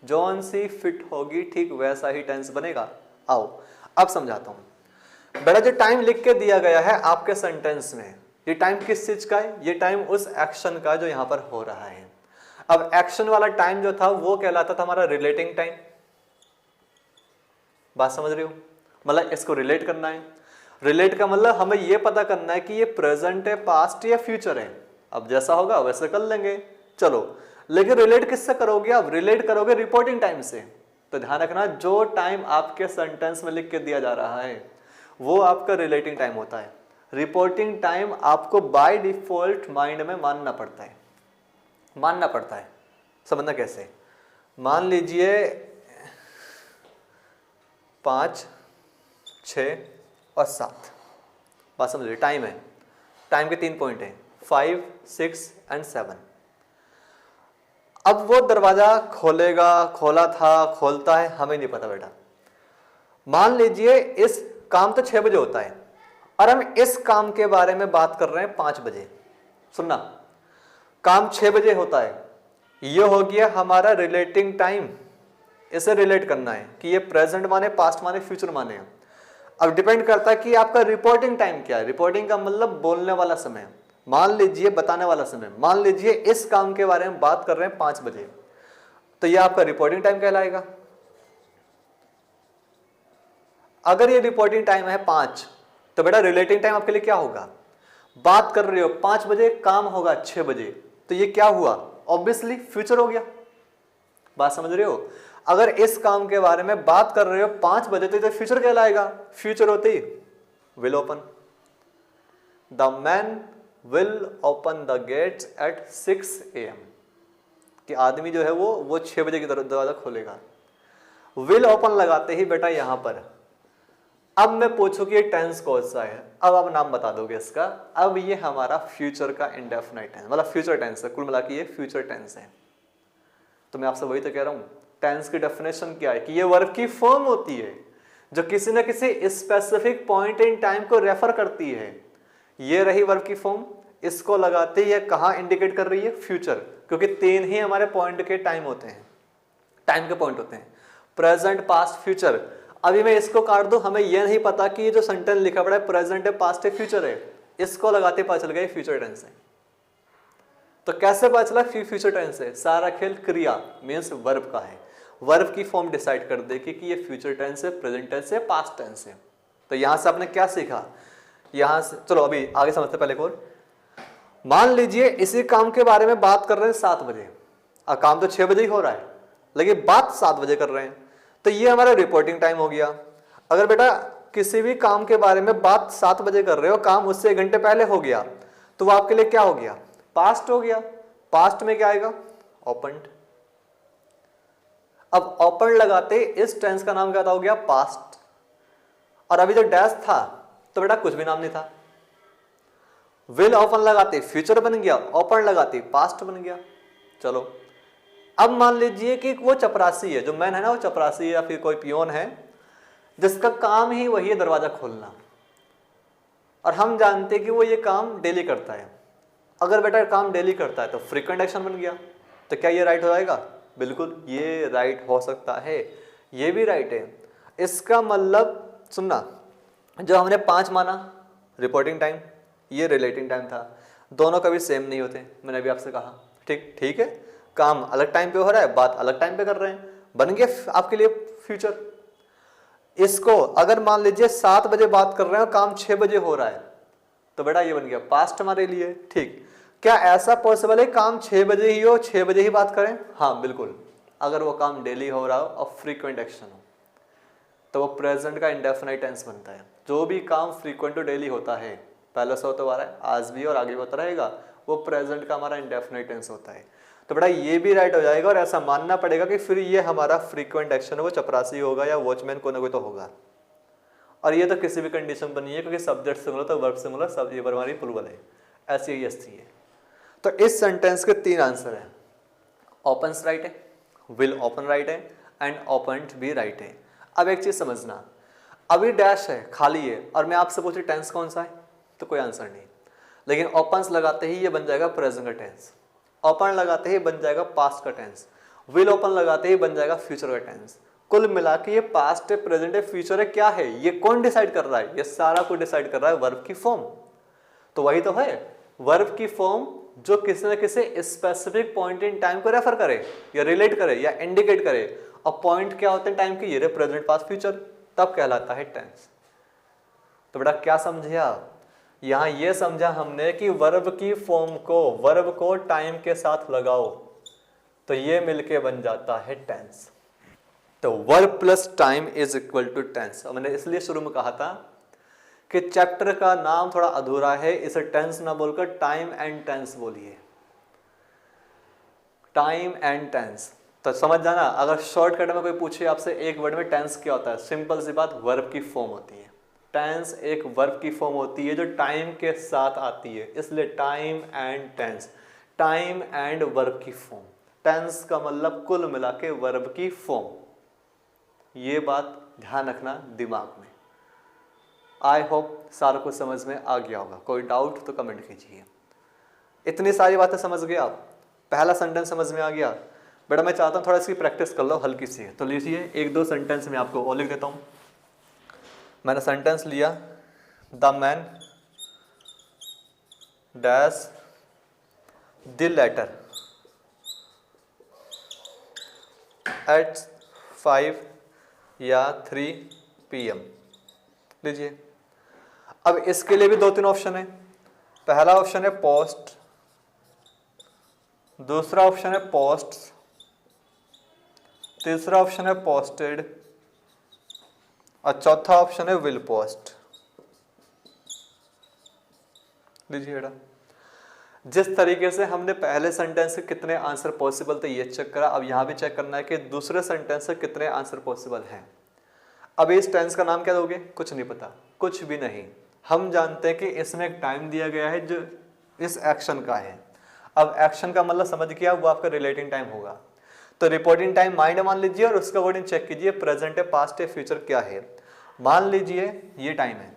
जौन सी फिट होगी ठीक वैसा ही टेंस बनेगा। आओ अब समझाता हूं। बेटा जो टाइम लिख के दिया गया है आपके सेंटेंस में, ये टाइम किस चीज का है? ये टाइम उस एक्शन का जो यहां पर हो रहा है। अब एक्शन वाला टाइम जो था वो कहलाता था हमारा रिलेटिंग टाइम। बात समझ रहे हो? मतलब इसको रिलेट करना है। रिलेट का मतलब हमें यह पता करना है कि ये प्रेजेंट है, पास्ट या फ्यूचर है। अब जैसा होगा वैसे कर लेंगे, चलो। लेकिन रिलेट किससे करोगे? आप रिलेट करोगे रिपोर्टिंग टाइम से। तो ध्यान रखना, जो टाइम आपके सेंटेंस में लिख के दिया जा रहा है वो आपका रिलेटिंग टाइम होता है। रिपोर्टिंग टाइम आपको बाय डिफॉल्ट माइंड में मानना पड़ता है। मानना पड़ता है, समझना कैसे? मान लीजिए 5, 6 और 7। बात समझिए, टाइम है। टाइम के 3 पॉइंट हैं, 5, 6 एंड 7। अब वो दरवाजा खोलेगा, खोला था, खोलता है, हमें नहीं पता बेटा। मान लीजिए इस काम तो 6 बजे होता है और हम इस काम के बारे में बात कर रहे हैं 5 बजे। सुनना, काम 6 बजे होता है, ये हो गया हमारा रिलेटिंग टाइम। इसे रिलेट करना है कि ये प्रेजेंट माने, पास्ट माने, फ्यूचर माने। अब डिपेंड करता है कि आपका रिपोर्टिंग टाइम क्या है। रिपोर्टिंग का मतलब बोलने वाला समय, मान लीजिए बताने वाला समय। मान लीजिए इस काम के बारे में बात कर रहे हैं 5 बजे, तो ये आपका रिपोर्टिंग टाइम कहलाएगा। अगर ये रिपोर्टिंग टाइम है 5, तो बेटा रिलेटिंग टाइम आपके लिए क्या होगा? बात कर रहे हो 5 बजे, काम होगा 6 बजे, तो ये क्या हुआ? ऑब्वियसली फ्यूचर हो गया। बात समझ रहे हो? अगर इस काम के बारे में बात कर रहे हो 5 बजे, तो फ्यूचर कहलाएगा। फ्यूचर होते ही will open. The man will open the gates at 6 AM। कि आदमी जो है वो 6 बजे की दरवाजा खोलेगा। विल ओपन लगाते ही बेटा यहां पर, अब मैं पूछूं कि ये टेंस कौन सा है, अब आप नाम बता दोगे इसका। अब ये हमारा फ्यूचर का इंडेफिनाइट टेंस, मतलब फ्यूचर टेंस है। कुल मिला के ये फ्यूचर टेंस है। तो मैं आपसे वही तो कह रहा हूं, टेंस की डेफिनेशन क्या है कि ये वर्ब की फॉर्म होती है जो किसी न किसी स्पेसिफिक पॉइंट इन टाइम को रेफर करती है। ये रही वर्ब की फॉर्म, इसको लगाते ही कहां इंडिकेट कर रही है? फ्यूचर। क्योंकि 3 ही हमारे पॉइंट के टाइम होते हैं, टाइम के पॉइंट होते हैं, प्रेजेंट, पास्ट, फ्यूचर। अभी मैं इसको काट दूं, हमें यह नहीं पता कि ये जो सेंटेंस लिखा पड़ा है प्रेजेंट है, पास्ट है, फ्यूचर है। इसको लगाते पता चल गया फ्यूचर टेंस है। तो कैसे पता चला फ्यूचर टेंस है? सारा खेल क्रिया मीन्स वर्ब का है। वर्ब की फॉर्म डिसाइड कर दे कि ये फ्यूचर टेंस है, प्रेजेंट टेंस है, पास्ट टेंस है। तो यहां से आपने क्या सीखा, यहां से चलो अभी आगे समझते पहले को। मान लीजिए इसी काम के बारे में बात कर रहे हैं 7 बजे, अब काम तो 6 बजे ही हो रहा है लेकिन बात 7 बजे कर रहे हैं, तो ये हमारा रिपोर्टिंग टाइम हो गया। अगर बेटा किसी भी काम के बारे में बात 7 बजे कर रहे हो, काम उससे 1 घंटे पहले हो गया, तो वो आपके लिए क्या हो गया, पास्ट हो गया। पास्ट में क्या आएगा, ओपन्ड। अब ओपन लगाते इस टेंस का नाम क्या हो गया, पास्ट। और अभी जो डैश था तो बेटा कुछ भी नाम नहीं था। विल ओपन लगाते फ्यूचर बन गया, ओपन लगाते पास्ट बन गया। चलो अब मान लीजिए कि वो चपरासी है, जो मैन है ना वो चपरासी है या फिर कोई पियोन है जिसका काम ही वही है दरवाजा खोलना, और हम जानते हैं कि वो ये काम डेली करता है। अगर बेटा काम डेली करता है तो फ्रीक्वेंट एक्शन बन गया, तो क्या ये राइट हो जाएगा, बिल्कुल ये राइट हो सकता है, ये भी राइट है। इसका मतलब सुनना, जो हमने 5 माना रिपोर्टिंग टाइम, ये रिलेटिंग टाइम था, दोनों कभी सेम नहीं होते, मैंने अभी आपसे कहा। ठीक है, काम अलग टाइम पे हो रहा है, बात अलग टाइम पे कर रहे हैं, बन गया आपके लिए फ्यूचर। इसको अगर मान लीजिए 7 बजे बात कर रहे हैं और काम 6 बजे हो रहा है, तो बेटा ये बन गया पास्ट हमारे लिए। ठीक, क्या ऐसा पॉसिबल है काम 6 बजे ही हो, 6 बजे ही बात करें, हाँ बिल्कुल। अगर वो काम डेली हो रहा हो और फ्रीक्वेंट एक्शन हो तो वो प्रेजेंट का इंडेफिनाइट टेंस बनता है। जो भी काम फ्रीक्वेंट और डेली होता है, पहले से होता आ रहा है, आज भी और आगे भी होता रहेगा, वो प्रेजेंट का हमारा इंडेफिनाइट टेंस होता है। तो बेटा ये भी राइट हो जाएगा, और ऐसा मानना पड़ेगा कि फिर ये हमारा फ्रीक्वेंट एक्शन है, वो चपरासी होगा या वॉचमैन कोई ना कोई तो होगा। और ये तो किसी भी कंडीशन बनी है, क्योंकि सब्जेक्ट सिंगुलर तो वर्ब सिंगुलर, सब ये वर्ब हमारी प्लूरल है, ऐसी ही ऐसी है। तो इस सेंटेंस के 3 आंसर हैं, ओपन्स राइट है, विल ओपन राइट है, एंड ओपन्ड भी राइट है। अब एक चीज समझना, अभी डैश है, खाली है, और मैं आपसे पूछूं टेंस कौन सा है, तो कोई आंसर नहीं, लेकिन ओपन्स लगाते ही ये बन जाएगा प्रेजेंट का टेंस, ओपन लगाते ही बन जाएगा पास्ट का टेंस, विल ओपन लगाते ही बन जाएगा फ्यूचर का टेंस। कुल मिला के ये पास्ट है, प्रेजेंट है, फ्यूचर है, क्या है, ये कौन डिसाइड कर रहा है, ये सारा कुछ डिसाइड कर रहा है वर्ब की फॉर्म। तो वही तो है वर्ब की फॉर्म, जो किसी न किसी स्पेसिफिक पॉइंट इन टाइम को रेफर करे या रिलेट करे या इंडिकेट करे। और पॉइंट क्या होते हैं टाइम के, ये प्रेजेंट पास्ट फ्यूचर, तब कहलाता है टेंस। तो बेटा क्या समझे आप, यहां ये समझा हमने कि वर्ब की फॉर्म को, वर्ब को टाइम के साथ लगाओ तो ये मिलके बन जाता है टेंस। तो verb plus time is equal to tense. मैंने इसलिए शुरू में कहा था कि चैप्टर का नाम थोड़ा अधूरा है, इसे टेंस ना बोलकर टाइम एंड टेंस बोलिए, टाइम एंड टेंस। तो समझ जाना, अगर शॉर्टकट में कोई पूछे आपसे एक वर्ड में टेंस क्या होता है, सिंपल सी बात, वर्ब की फॉर्म होती है। टेंस एक वर्ब की फॉर्म होती है जो टाइम के साथ आती है, इसलिए time and tense, time and verb की फॉर्म। टेंस का मतलब कुल मिला के वर्ब की फॉर्म, ये बात ध्यान रखना दिमाग में। आई होप सारा कुछ समझ में आ गया होगा, कोई डाउट तो कमेंट कीजिए। इतनी सारी बातें समझ गए आप, पहला सेंटेंस समझ में आ गया। बेटा मैं चाहता हूँ थोड़ा इसकी प्रैक्टिस कर लो हल्की सी, तो लीजिए 1-2 सेंटेंस में आपको और लिख देता हूँ। मैंने सेंटेंस लिया, the man dash the letter at 5 या 3 PM। लीजिए, अब इसके लिए भी 2-3 ऑप्शन है। पहला ऑप्शन है पोस्ट, दूसरा ऑप्शन है पोस्ट, तीसरा ऑप्शन है पोस्टेड, और चौथा ऑप्शन है विल पोस्ट। लीजिए बेटा, जिस तरीके से हमने पहले सेंटेंस के कितने आंसर पॉसिबल थे ये चेक करा, अब यहां भी चेक करना है कि दूसरे सेंटेंस से कितने आंसर पॉसिबल हैं। अब इस टेंस का नाम क्या दोगे, कुछ नहीं पता, कुछ भी नहीं। हम जानते हैं कि इसमें एक टाइम दिया गया है जो इस एक्शन का है। अब एक्शन का मतलब समझ गया, वो आपका रिलेटिंग टाइम होगा। तो रिपोर्टिंग टाइम माइंड मान लीजिए और उसका अकॉर्डिंग चेक कीजिए प्रेजेंट है, पास्ट है, फ्यूचर क्या है। मान लीजिए ये टाइम है,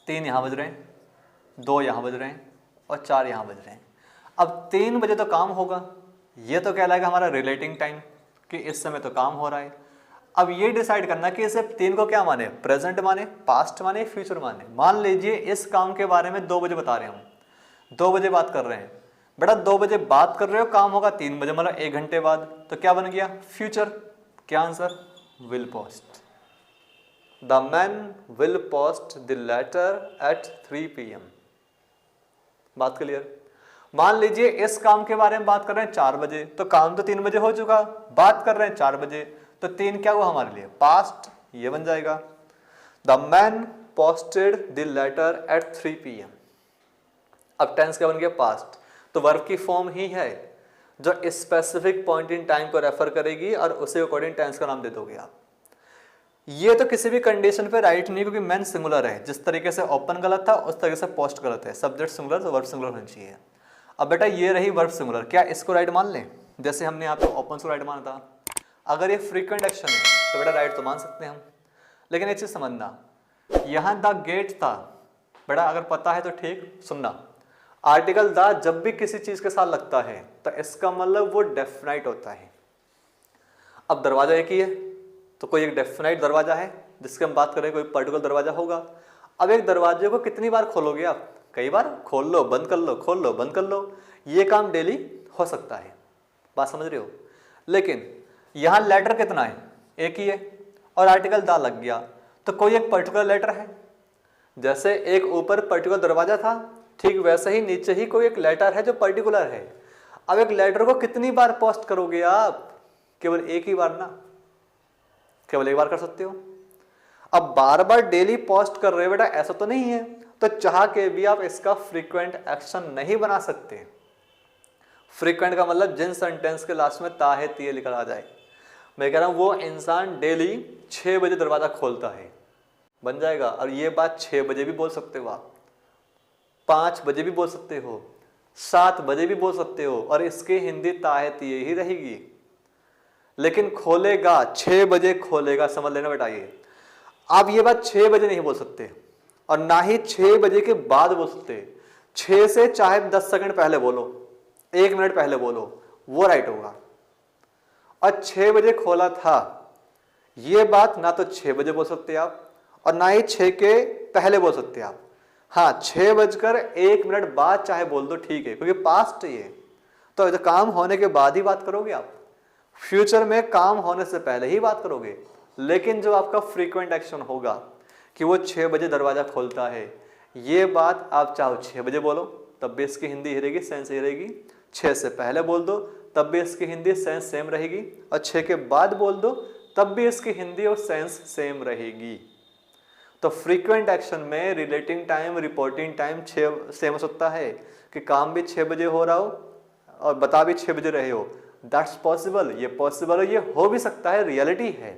3 यहाँ बज रहे हैं, 2 यहाँ बज रहे हैं और 4 यहाँ बज रहे हैं। अब 3 बजे तो काम होगा, ये तो कहलाएगा हमारा रिलेटिंग टाइम कि इस समय तो काम हो रहा है। अब ये डिसाइड करना कि इसे 3 को क्या माने, प्रेजेंट माने, पास्ट माने, फ्यूचर माने। मान लीजिए इस काम के बारे में 2 बजे बता रहे हैं, 2 बजे बात कर रहे हैं। बेटा 2 बजे बात कर रहे हो, काम होगा 3 बजे, मतलब 1 घंटे बाद, तो क्या बन गया फ्यूचर। क्या answer? Will post. The man will post the letter at 3 PM। बात क्लियर? मान लीजिए इस काम के बारे में बात कर रहे हैं 4 बजे, तो काम तो 3 बजे हो चुका, बात कर रहे हैं 4 बजे, तो 3 क्या हुआ हमारे लिए? पास्ट। ये बन जाएगा the man posted the letter at 3 PM। अब टेंस क्या बन गया? पास्ट। तो वर्ब की फॉर्म ही है जो स्पेसिफिक पॉइंट इन टाइम को रेफर करेगी और उसे अकॉर्डिंग टेंस का नाम दे दोगे आप। ये तो किसी भी कंडीशन पे राइट नहीं, क्योंकि मैन सिंगुलर है। जिस तरीके से ओपन गलत था उस तरीके से पोस्ट गलत है। सब्जेक्ट सिंगुलर तो वर्ब सिंगुलर होना चाहिए। अब बेटा ये रही वर्ब सिंगुलर, क्या इसको राइट मान लें? जैसे हमने यहाँ पे ओपन को राइट माना था। अगर ये फ्रीक्वेंट एक्शन है तो बेटा राइट तो मान सकते हैं हम, लेकिन एक चीज समझना, यहाँ द गेट था बेटा, अगर पता है तो ठीक। सुनना, आर्टिकल द जब भी किसी चीज के साथ लगता है तो इसका मतलब वो डेफिनाइट होता है। अब दरवाजा एक ही है, तो कोई एक डेफिनाइट दरवाजा है जिसके हम बात करें, कोई पर्टिकुलर दरवाजा होगा। अब एक दरवाजे को कितनी बार खोलोगे आप? कई बार खोल लो बंद कर लो, खोल लो बंद कर लो, ये काम डेली हो सकता है। बात समझ रहे हो? लेकिन यहाँ लेटर कितना है? एक ही है, और आर्टिकल दा लग गया तो कोई एक पर्टिकुलर लेटर है। जैसे एक ऊपर पर्टिकुलर दरवाजा था, ठीक वैसे ही नीचे ही कोई एक लेटर है जो पर्टिकुलर है। अब एक लेटर को कितनी बार पोस्ट करोगे आप? केवल एक ही बार ना, केवल एक बार कर सकते हो। अब बार बार डेली पोस्ट कर रहे हो बेटा, ऐसा तो नहीं है, तो चाह के भी आप इसका फ्रीक्वेंट एक्शन नहीं बना सकते। फ्रीक्वेंट का मतलब जिन सेंटेंस के लास्ट में ता है ती लिखा आ जाए। मैं कह रहा हूं वो इंसान डेली 6 बजे दरवाजा खोलता है, बन जाएगा। और ये बात 6 बजे भी बोल सकते हो आप, 5 बजे भी बोल सकते हो, 7 बजे भी बोल सकते हो, और इसकी हिंदी ता है ती ही रहेगी। लेकिन खोलेगा 6 बजे खोलेगा, समझ लेना बेटा। ये आप ये बात 6 बजे नहीं बोल सकते, और ना ही 6 बजे के बाद बोल सकते। 6 से चाहे 10 सेकंड पहले बोलो, 1 मिनट पहले बोलो, वो राइट होगा। और 6 बजे खोला था, ये बात ना तो 6 बजे बोल सकते आप, और ना ही 6 के पहले बोल सकते आप। हाँ, 6:01 बाद चाहे बोल दो, ठीक है, क्योंकि पास्ट ये तो काम होने के बाद ही बात करोगे आप। फ्यूचर में काम होने से पहले ही बात करोगे। लेकिन जो आपका फ्रीक्वेंट एक्शन होगा कि वो 6 बजे दरवाजा खोलता है, ये बात आप चाहो 6 बजे बोलो तब भी इसकी हिंदी ही रहेगी, सेंस ही रहेगी। 6 से पहले बोल दो तब भी इसकी हिंदी सेंस सेम रहेगी, और 6 के बाद बोल दो तब भी इसकी हिंदी और सेंस सेम रहेगी। तो फ्रीक्वेंट एक्शन में relating time, reporting time same हो सकता है कि काम भी 6 बजे हो रहा हो और बता भी 6 बजे रहे हो। दैट्स पॉसिबल, ये पॉसिबल है, ये हो भी सकता है, रियलिटी है।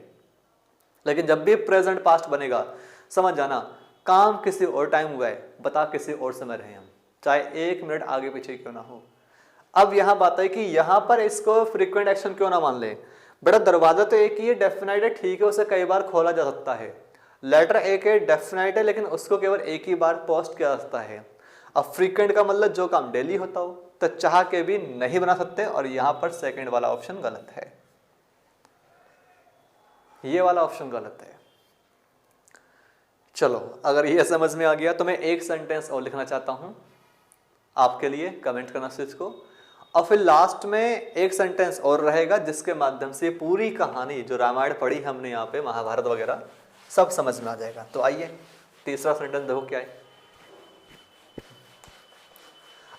लेकिन जब भी प्रेजेंट पास्ट बनेगा, समझ जाना काम किसी और टाइम हुआ है, बता किसी और समय रहे हम, चाहे 1 मिनट आगे पीछे क्यों ना हो। अब यहां बात है कि यहां पर इसको फ्रीक्वेंट एक्शन क्यों ना मान ले। बेटा दरवाजा तो एक ही है, डेफिनेट है, ठीक है, उसे कई बार खोला जा सकता है। लेटर एक है, डेफिनेट है, लेकिन उसको केवल एक ही बार पोस्ट किया जा सकता है। अब फ्रीक्वेंट का मतलब जो काम डेली होता हो, तो चाह के भी नहीं बना सकते, और यहां पर सेकंड वाला ऑप्शन गलत है, ये वाला ऑप्शन गलत है। चलो, अगर ये समझ में आ गया तो मैं एक सेंटेंस और लिखना चाहता हूं आपके लिए, कमेंट करना स्विच को, और फिर लास्ट में एक सेंटेंस और रहेगा जिसके माध्यम से पूरी कहानी जो रामायण पढ़ी हमने यहाँ पे, महाभारत वगैरह सब समझ में आ जाएगा। तो आइए तीसरा सेंटेंस देखो क्या है।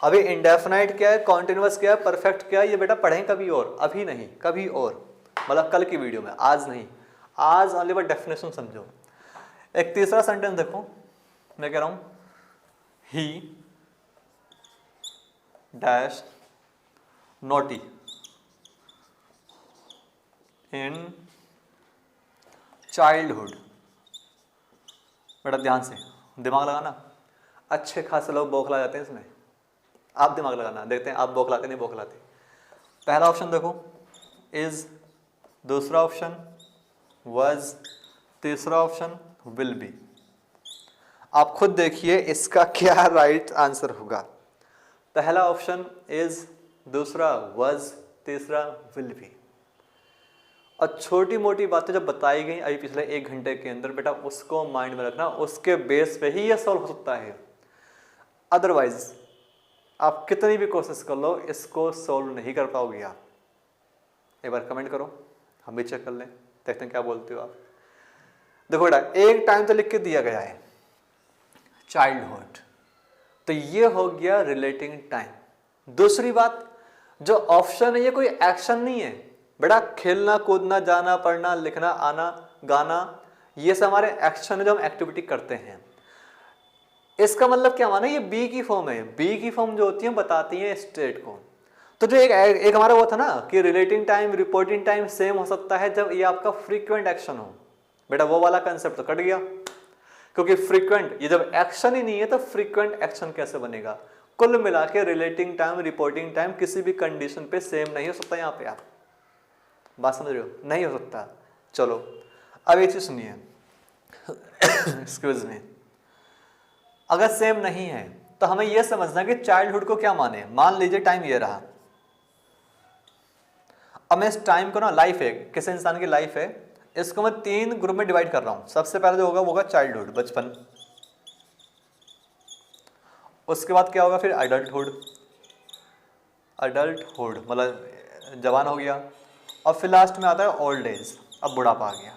अभी इंडेफिनाइट क्या है, कॉन्टिन्यूअस क्या है, परफेक्ट क्या है, ये बेटा पढ़ें कभी और, अभी नहीं, कभी और, मतलब कल की वीडियो में, आज नहीं। आज ओनली बस डेफिनेशन समझो। एक तीसरा सेंटेंस देखो, मैं कह रहा हूं ही डैश नॉटी इन चाइल्डहुड। बेटा ध्यान से दिमाग लगाना, अच्छे खासे लोग बौखला जाते हैं इसमें, आप दिमाग लगाना, देखते हैं आप बौखलाते नहीं बौखलाते। पहला ऑप्शन देखो इज, दूसरा ऑप्शन वाज, तीसरा ऑप्शन विल बी। आप खुद देखिए इसका क्या राइट आंसर होगा। पहला ऑप्शन इज, दूसरा वाज, तीसरा विल बी। और छोटी मोटी बातें जब बताई गई अभी पिछले 1 घंटे के अंदर, बेटा उसको माइंड में रखना, उसके बेस पे ही ये सॉल्व हो सकता है। अदरवाइज आप कितनी भी कोशिश कर लो, इसको सॉल्व नहीं कर पाओगे आप। एक बार कमेंट करो, हम भी चेक कर लें। देखते हैं क्या बोलते हो आप। देखो बेटा, एक टाइम तो लिख के दिया गया है चाइल्डहुड, तो ये हो गया रिलेटिंग टाइम। दूसरी बात, जो ऑप्शन है ये कोई एक्शन नहीं है बेटा। खेलना, कूदना, जाना, पढ़ना, लिखना, आना, गाना, ये सब हमारे एक्शन है जो हम एक्टिविटी करते हैं। इसका मतलब क्या माना, ये बी की फॉर्म है। बी की फॉर्म जो होती है बताती है स्टेट को। तो जो एक हमारा वो था ना कि relating time reporting time same हो सकता है जब ये आपका फ्रीक्वेंट एक्शन हो। बेटा वो वाला कंसेप्ट तो कट गया, क्योंकि फ्रीक्वेंट, ये जब एक्शन ही नहीं है तो फ्रीक्वेंट एक्शन कैसे बनेगा। कुल मिला के रिलेटिंग टाइम रिपोर्टिंग टाइम किसी भी कंडीशन पे सेम नहीं हो सकता। यहाँ पे आप बात समझ रहे हो, नहीं हो सकता। चलो अब एक चीज सुनिए एक्सक्यूज मी, अगर सेम नहीं है तो हमें यह समझना कि चाइल्डहुड को क्या माने। मान लीजिए टाइम ये रहा, अब मैं इस टाइम को ना, लाइफ है, किसी इंसान की लाइफ है, इसको मैं 3 ग्रुप में डिवाइड कर रहा हूं। सबसे पहले जो होगा वो होगा चाइल्डहुड, बचपन। उसके बाद क्या होगा फिर अडल्टहुड, अडल्टहुड मतलब जवान हो गया। और फिर लास्ट में आता है ओल्ड एज, अब बुढ़ापा आ गया।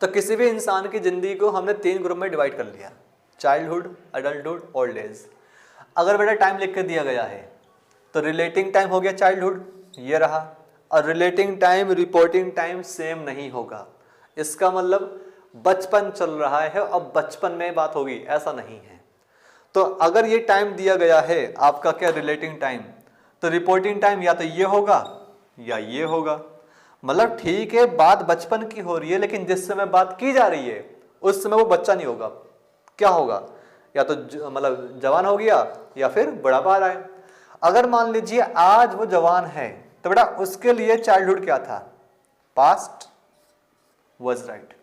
तो किसी भी इंसान की जिंदगी को हमने 3 ग्रुप में डिवाइड कर लिया, चाइल्डहुड, अडल्टहुड, ओल्ड एज। अगर बेटा टाइम लिख के दिया गया है तो रिलेटिंग टाइम हो गया चाइल्डहुड, ये रहा। और relating time reporting time same नहीं होगा। इसका मतलब बचपन चल रहा है और बचपन में बात होगी, ऐसा नहीं है। तो अगर ये टाइम दिया गया है आपका क्या रिलेटिंग टाइम, तो रिपोर्टिंग टाइम या तो ये होगा या ये होगा। मतलब ठीक है बात बचपन की हो रही है, लेकिन जिस समय बात की जा रही है उस समय वो बच्चा नहीं होगा। क्या होगा, या तो मतलब जवान हो गया या फिर बुढ़ापा आ रहा है। अगर मान लीजिए आज वो जवान है तो बेटा उसके लिए चाइल्डहुड क्या था, पास्ट वाज राइट।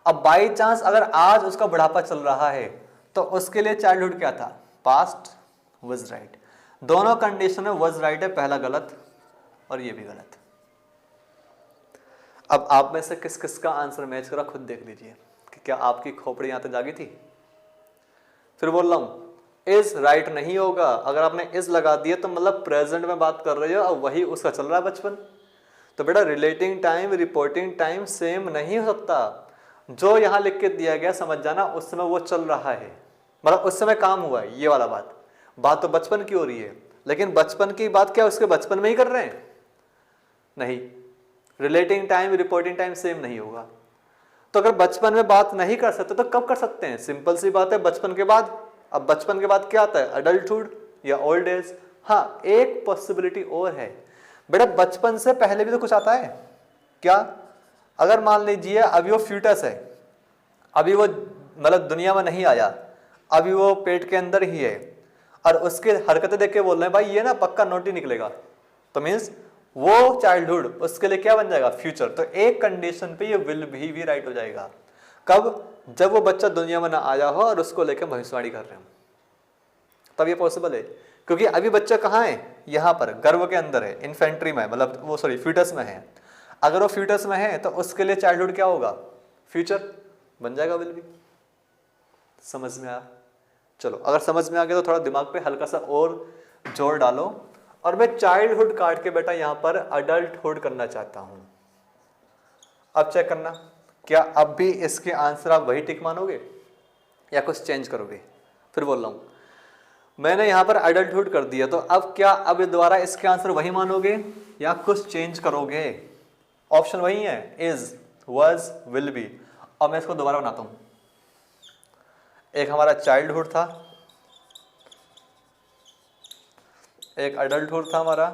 अब बाई चांस अगर आज उसका बुढ़ापा चल रहा है तो उसके लिए चाइल्डहुड क्या था, पास्ट वाज राइट। दोनों कंडीशन में वाज राइट है, पहला गलत और ये भी गलत। अब आप में से किस किस का आंसर मैच करा खुद देख लीजिए कि क्या आपकी खोपड़ी यहां तक जागी थी। फिर बोल रहा हूं इज राइट नहीं होगा। अगर आपने इज लगा दिया तो मतलब प्रेजेंट में बात कर रहे हो और वही उसका चल रहा है बचपन। तो बेटा relating time reporting time same नहीं हो सकता। जो यहां लिख के दिया गया समझ जाना उस समय वो चल रहा है, मतलब उस समय काम हुआ है, ये वाला बात तो बचपन की हो रही है। लेकिन बचपन की बात क्या उसके बचपन में ही कर रहे हैं, नहीं। Relating time reporting time same नहीं होगा। तो अगर बचपन में बात नहीं कर सकते तो कब कर सकते हैं, सिंपल सी बात है, बचपन के बाद। अब बचपन के बाद क्या आता है, अडल्टहुड या ओल्ड एज। हाँ एक पॉसिबिलिटी और है बेटा, बचपन से पहले भी तो कुछ आता है क्या। अगर मान लीजिए अभी वो फ्यूटस है, अभी वो मतलब दुनिया में नहीं आया, अभी वो पेट के अंदर ही है, और उसके हरकतें देख के बोल रहे हैं भाई ये ना पक्का नोटी निकलेगा, तो मीन्स वो चाइल्डहुड उसके लिए क्या बन जाएगा, फ्यूचर। तो एक कंडीशन पे ये विल भी राइट हो जाएगा, कब, जब वो बच्चा दुनिया में ना आया हो और उसको लेकर भविष्यवाणी कर रहे हो, तब ये पॉसिबल है। क्योंकि अभी बच्चा कहाँ है, यहाँ पर गर्भ के अंदर है, इन्फेंट्री में, मतलब वो सॉरी फ्यूटस में है। अगर वो फ्यूटस में है तो उसके लिए चाइल्डहुड क्या होगा, फ्यूचर बन जाएगा, विल भी। समझ में आया। चलो अगर समझ में आ गया तो थोड़ा दिमाग पे हल्का सा और जोर डालो, और मैं चाइल्डहुड काट के बेटा यहां पर अडल्टहुड करना चाहता हूं। अब चेक करना क्या अब भी इसके आंसर आप वही टिक मानोगे या कुछ चेंज करोगे। फिर बोल रहा हूं मैंने यहां पर अडल्टहुड कर दिया, तो अब क्या अब दोबारा इसके आंसर वही मानोगे या कुछ चेंज करोगे। ऑप्शन वही है, इज, वाज, विल बी। और मैं इसको दोबारा बनाता हूं। एक हमारा चाइल्डहुड था, एक अडल्टहुड था हमारा,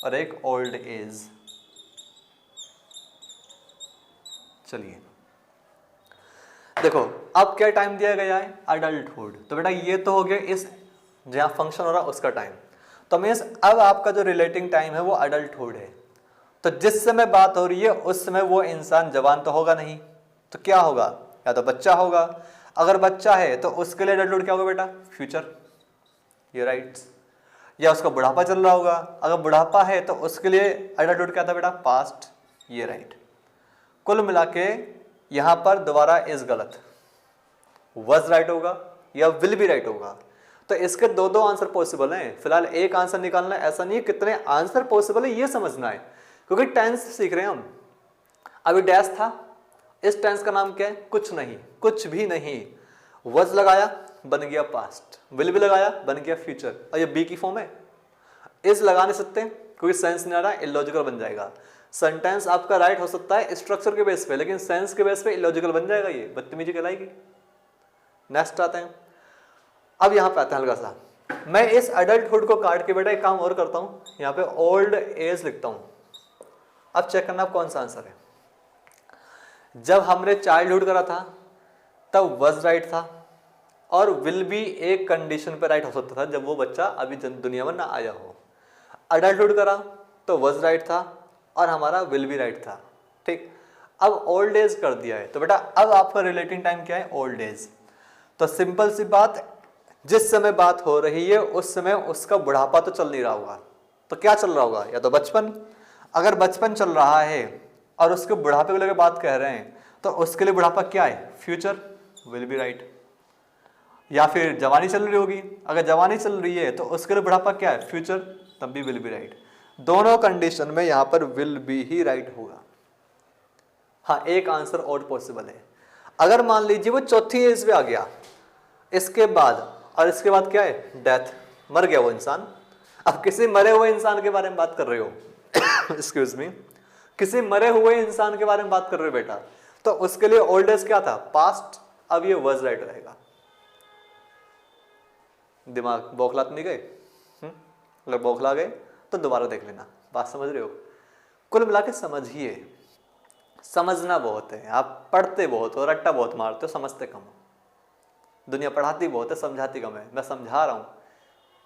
और एक ओल्ड एज। चलिए देखो अब क्या टाइम दिया गया है, अडल्टहुड। तो बेटा ये तो हो गया इस जहां फंक्शन हो रहा है उसका टाइम। तो मीन्स अब आपका जो रिलेटिंग टाइम है वो अडल्टहुड है। तो जिस समय बात हो रही है उस समय वो इंसान जवान तो होगा नहीं, तो क्या होगा, या तो बच्चा होगा। अगर बच्चा है तो उसके लिए अडल्टहुड क्या होगा बेटा, फ्यूचर, ये राइट। या उसका बुढ़ापा चल रहा होगा, अगर बुढ़ापा है तो उसके लिए अडल्टहुड क्या था बेटा, पास्ट, ये राइट। कुल मिला के यहां पर दोबारा इज गलत, वज राइट होगा या विल भी राइट होगा। तो इसके दो दो आंसर पॉसिबल हैं, फिलहाल एक आंसर निकालना है ऐसा नहीं है, कितने आंसर पॉसिबल है ये समझना है, क्योंकि टेंस सीख रहे हैं हम। अभी डैश था, इस टेंस का नाम क्या है? कुछ नहीं, कुछ भी नहीं। वज लगाया बन गया पास्ट, विल भी लगाया बन गया फ्यूचर, और ये बी की फॉर्म है। इस लगा नहीं सकते क्योंकि सेंस नहीं आ रहा, इलॉजिकल बन जाएगा। सेंटेंस आपका राइट हो सकता है स्ट्रक्चर के बेस पे, लेकिन सेंस के बेस पे इलॉजिकल बन जाएगा, ये बदतमीजी कहलाएगी। नेक्स्ट आते हैं, अब यहां पे आते हैं हल्का सा, मैं इस अडल्टहुड को काट के बेटा एक काम और करता हूं, यहां पे ओल्ड एज लिखता हूं। अब चेक करना आप कौन सा आंसर है। जब हमने चाइल्डहुड करा था तब वज राइट था, और विल भी एक कंडीशन पे राइट हो सकता था, जब वो बच्चा अभी दुनिया में ना आया हो। अडल्टहुड करा तो वज राइट था और हमारा विल भी राइट था, ठीक। अब ओल्ड एज कर दिया है तो बेटा अब आपका रिलेटिंग टाइम क्या है? Old age. तो सिंपल सी बात, जिस समय बात हो रही है उस समय उसका बुढ़ापा तो चल नहीं रहा होगा, तो क्या चल रहा होगा? या तो बचपन। अगर बचपन चल रहा है और उसके बुढ़ापे को लेकर बात कह रहे हैं तो उसके लिए बुढ़ापा क्या है? Future, will be right. या फिर जवानी चल रही होगी, अगर जवानी चल रही है तो उसके लिए बुढ़ापा क्या है? फ्यूचर, तब भी विल बी राइट। दोनों कंडीशन में यहां पर विल बी ही राइट होगा। हाँ, एक आंसर और पॉसिबल है। अगर मान लीजिए वो चौथी एज पे आ गया इसके बाद, और इसके बाद क्या है? डेथ, मर गया वो इंसान। अब किसी मरे हुए इंसान के बारे में बात कर रहे हो एक्सक्यूज मी, किसी मरे हुए इंसान के बारे में बात कर रहे हो बेटा, तो उसके लिए ओल्ड एज क्या था? पास्ट। अब ये वज राइट रहेगा। दिमाग बौखला तो नहीं गए? अगर बौखला गए तो दोबारा देख लेना, बात समझ रहे हो? कुल मिला के समझिए, समझना बहुत है। आप पढ़ते बहुत हो, रट्टा बहुत मारते हो, समझते कम हो। दुनिया पढ़ाती बहुत है, समझाती कम है। मैं समझा रहा हूँ,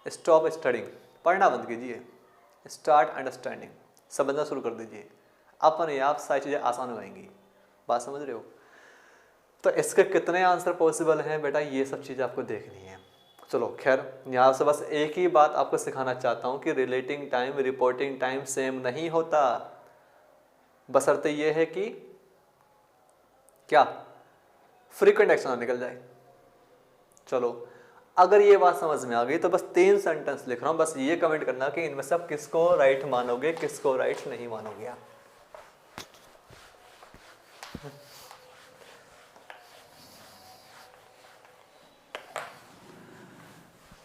स्टॉप स्टडिंग, पढ़ना बंद कीजिए, स्टार्ट अंडरस्टैंडिंग, समझना शुरू कर दीजिए, अपने आप सारी चीज़ें आसान हो जाएंगी। बात समझ रहे हो? तो इसके कितने आंसर पॉसिबल हैं बेटा, ये सब चीज़ आपको देखनी है। चलो खैर, यहाँ से बस एक ही बात आपको सिखाना चाहता हूँ कि relating time reporting time same नहीं होता, बशर्ते ये है कि क्या फ्रीक्वेंट एक्शन निकल जाए। चलो, अगर ये बात समझ में आ गई तो बस 3 सेंटेंस लिख रहा हूँ, बस ये कमेंट करना कि इनमें से आप किसको राइट मानोगे, किसको राइट नहीं मानोगे आप।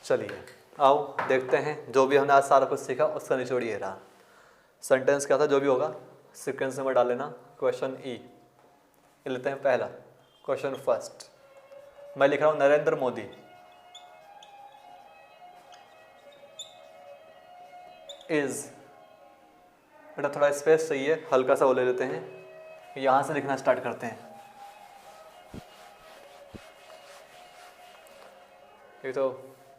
चलिए आओ देखते हैं, जो भी हमने आज सारा कुछ सीखा उसका निचोड़ ये रहा। सेंटेंस क्या था, जो भी होगा सीक्वेंस में डाल लेना। क्वेश्चन ई लेते हैं पहला, क्वेश्चन फर्स्ट। मैं लिख रहा हूं नरेंद्र मोदी इज, बेटा थोड़ा स्पेस चाहिए, हल्का सा वो ले लेते हैं, यहां से लिखना स्टार्ट करते हैं। ये तो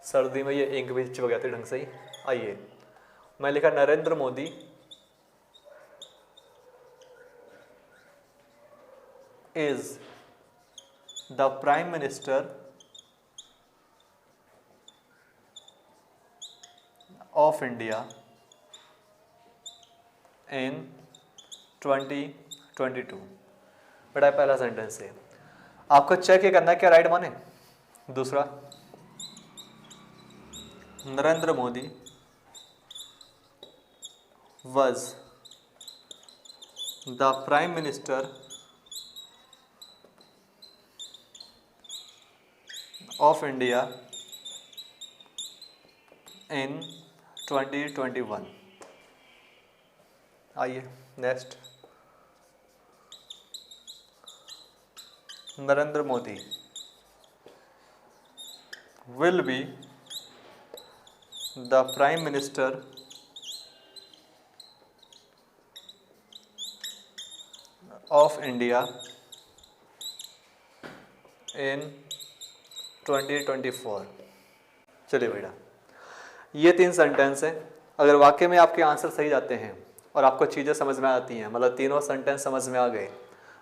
सर्दी में ये इंक भी चिपक जाती ढंग से ही। आइए, मैं लिखा Narendra Modi is the prime minister of India in 2022। बेटा पहला सेंटेंस है, आपको चेक ये करना है क्या राइट माने। दूसरा, Narendra Modi was the prime minister of India in 2021। आइए next, Narendra Modi will be the prime minister of India in 2024। चलिए बेटा, ये 3 सेंटेंस हैं। अगर वाकई में आपके आंसर सही जाते हैं और आपको चीज़ें समझ में आती हैं, मतलब तीनों सेंटेंस समझ में आ गए,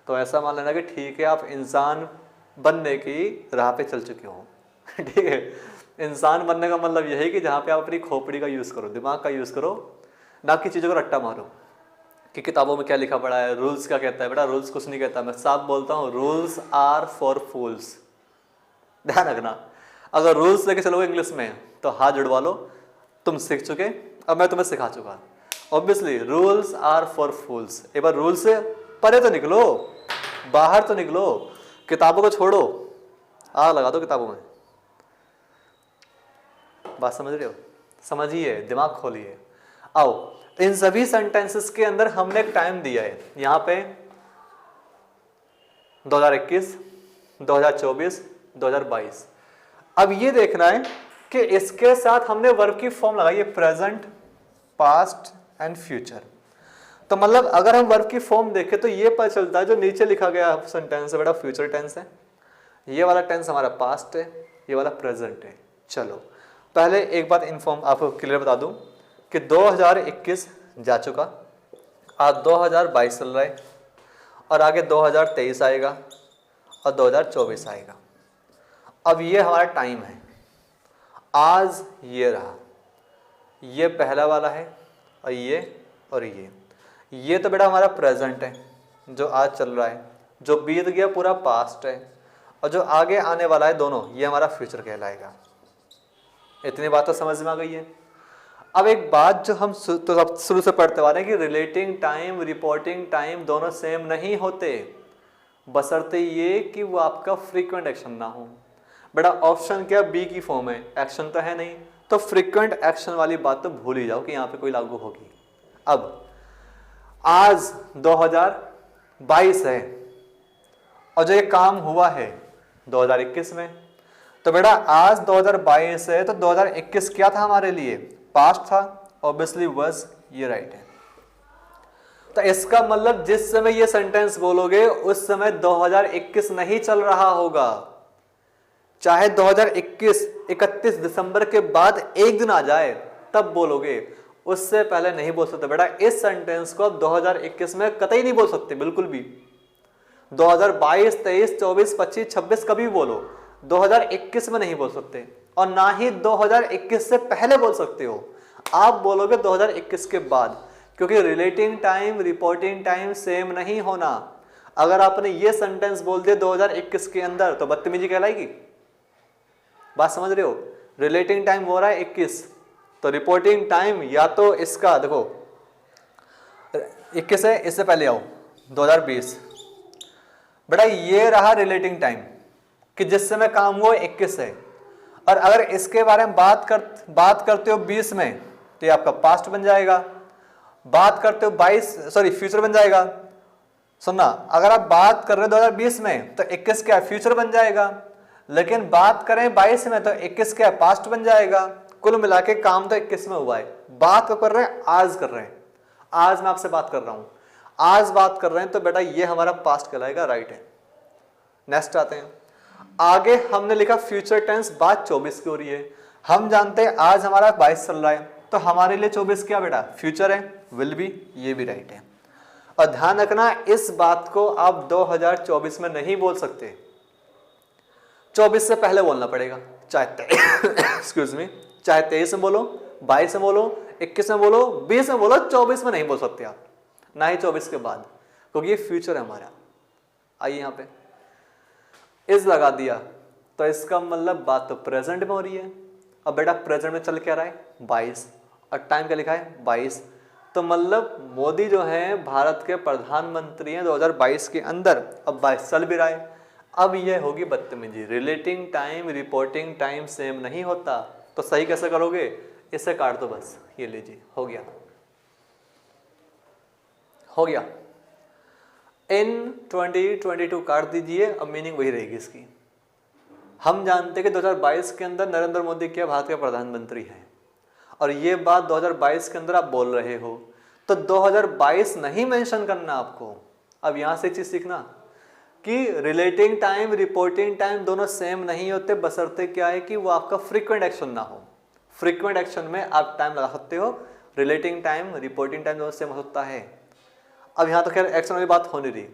तो ऐसा मान लेना कि ठीक है, आप इंसान बनने की राह पे चल चुके हो। ठीक है, इंसान बनने का मतलब यही कि जहाँ पे आप अपनी खोपड़ी का यूज़ करो, दिमाग का यूज़ करो, ना कि चीज़ों को रट्टा मारो कि किताबों में क्या लिखा पड़ा है, रूल्स क्या कहता है। बेटा रूल्स कुछ नहीं कहता, मैं साफ बोलता हूँ, रूल्स आर फॉर फूल्स। ध्यान रखना, अगर रूल्स लेके चलोगे इंग्लिश में तो हाथ जुड़वा लो, तुम सीख चुके, अब मैं तुम्हें सिखा चुका। ऑब्वियसली रूल्स आर फॉर फूल्स। एक बार रूल से परे तो निकलो, बाहर तो निकलो, किताबों को छोड़ो, आग लगा दो किताबों में। बात समझ रहे हो? समझिए, दिमाग खोलिए। आओ, इन सभी सेंटेंसेस के अंदर हमने एक टाइम दिया है, यहां पे 2021, 2024, 2022। अब ये देखना है कि इसके साथ हमने वर्ब की फॉर्म लगाई है, प्रेजेंट, पास्ट एंड फ्यूचर। तो मतलब अगर हम वर्ब की फॉर्म देखें तो ये पता चलता है जो नीचे लिखा गया सेंटेंस है बेटा फ्यूचर टेंस है, ये वाला टेंस हमारा पास्ट है, ये वाला प्रेजेंट है। चलो पहले एक बात इन्फॉर्म आपको क्लियर बता दूं कि 2021 जा चुका, आज 2022 चल रहा है और आगे 2023 आएगा और 2024 आएगा। अब ये हमारा टाइम है, आज ये रहा, ये पहला वाला है और ये तो बेटा हमारा प्रेजेंट है जो आज चल रहा है, जो बीत गया पूरा पास्ट है, और जो आगे आने वाला है दोनों ये हमारा फ्यूचर कहलाएगा। इतनी बात तो समझ में आ गई है। अब एक बात जो हम तो शुरू से पढ़ते आ रहे हैं कि रिलेटिंग टाइम, रिपोर्टिंग टाइम दोनों सेम नहीं होते, बशर्ते ये कि वो आपका फ्रीक्वेंट एक्शन ना हो। बेटा ऑप्शन क्या, बी की फॉर्म है, एक्शन तो है नहीं, तो फ्रीक्वेंट एक्शन वाली बात तो भूल ही जाओ कि यहाँ पे कोई लागू होगी। अब आज 2022 है और जो ये काम हुआ है 2021 में, तो बेटा आज 2022 है तो 2021 क्या था हमारे लिए, पास्ट था, ऑब्वियसली वाज, ये राइट है। तो इसका मतलब जिस समय ये सेंटेंस बोलोगे उस समय 2021 नहीं चल रहा होगा, चाहे 2021 31 दिसंबर के बाद एक दिन आ जाए तब बोलोगे, उससे पहले नहीं बोल सकते। बेटा इस सेंटेंस को आप 2021 में कतई नहीं बोल सकते, बिल्कुल भी। 2022, 23, 24, 25, 26 कभी बोलो, 2021 में नहीं बोल सकते, और ना ही 2021 से पहले बोल सकते हो। आप बोलोगे 2021 के बाद, क्योंकि relating time, reporting time same नहीं होना। अगर आपने ये सेंटेंस बोल दिया 2021 के अंदर तो बदतमीजी कहलाएगी। बात समझ रहे हो? रिलेटिंग टाइम हो रहा है 21, तो रिपोर्टिंग टाइम या तो इसका देखो 21 है, इससे पहले आओ 2020, बेटा ये रहा रिलेटिंग टाइम कि जिस समय काम हुआ 21 है, और अगर इसके बारे में बात करते हो 20 में तो ये आपका पास्ट बन जाएगा, बात करते हो 22 फ्यूचर बन जाएगा। सुनना, अगर आप बात कर रहे हो 2020 में तो 21 क्या फ्यूचर बन जाएगा, लेकिन बात करें 22 में तो 21 क्या पास्ट बन जाएगा। कुल मिला के काम तो 21 में हुआ है। बात कर रहे हैं, आज कर रहे हैं, आज मैं आपसे बात कर रहा हूं, आज बात कर रहे हैं, तो बेटा ये हमारा पास्ट कहलाएगा, राइट है। नेक्स्ट आते हैं, आगे हमने लिखा फ्यूचर टेंस, बात 24 की हो रही है। हम जानते हैं आज हमारा 22 चल रहा है, तो हमारे लिए 24 क्या बेटा फ्यूचर है, विल बी, ये भी राइट है। और ध्यान रखना इस बात को आप 2024 में नहीं बोल सकते, 24 से पहले बोलना पड़ेगा, चाहे एक्सक्यूज मी, चाहे 23 में बोलो, 22 में बोलो, 21 में बोलो, 20 में बोलो, 24 में नहीं बोल सकते आप, ना ही 24 के बाद, क्योंकि ये फ्यूचर है हमारा। आइए यहाँ पे इस लगा दिया, तो इसका मतलब बात तो प्रेजेंट में हो रही है। अब बेटा प्रेजेंट में चल क्या रहा है 22, और टाइम क्या लिखा है 22, तो मतलब मोदी जो है भारत के प्रधानमंत्री हैं 2022 के अंदर, अब 22 चल भी रहा है। अब ये होगी बदतमीजी, relating time, reporting time same नहीं होता, तो सही कैसे करोगे, इसे काट दो बस, ये लीजिए, हो गया, हो गया। इन 2022 काट दीजिए, अब मीनिंग वही रहेगी इसकी। हम जानते हैं कि 2022 के अंदर नरेंद्र मोदी क्या भारत के प्रधानमंत्री हैं, और ये बात 2022 के अंदर आप बोल रहे हो, तो 2022 नहीं मेंशन करना आपको। अब यहां से एक चीज सीखना कि रिलेटिंग टाइम, रिपोर्टिंग टाइम दोनों सेम नहीं होते, बशर्ते क्या है कि वो आपका फ्रीक्वेंट एक्शन ना हो। फ्रीक्वेंट एक्शन में आप टाइम लगा सकते हो, रिलेटिंग टाइम, रिपोर्टिंग टाइम दोनों सेम हो सकता है। अब यहाँ तो खैर एक्शन वाली बात हो नहीं रही,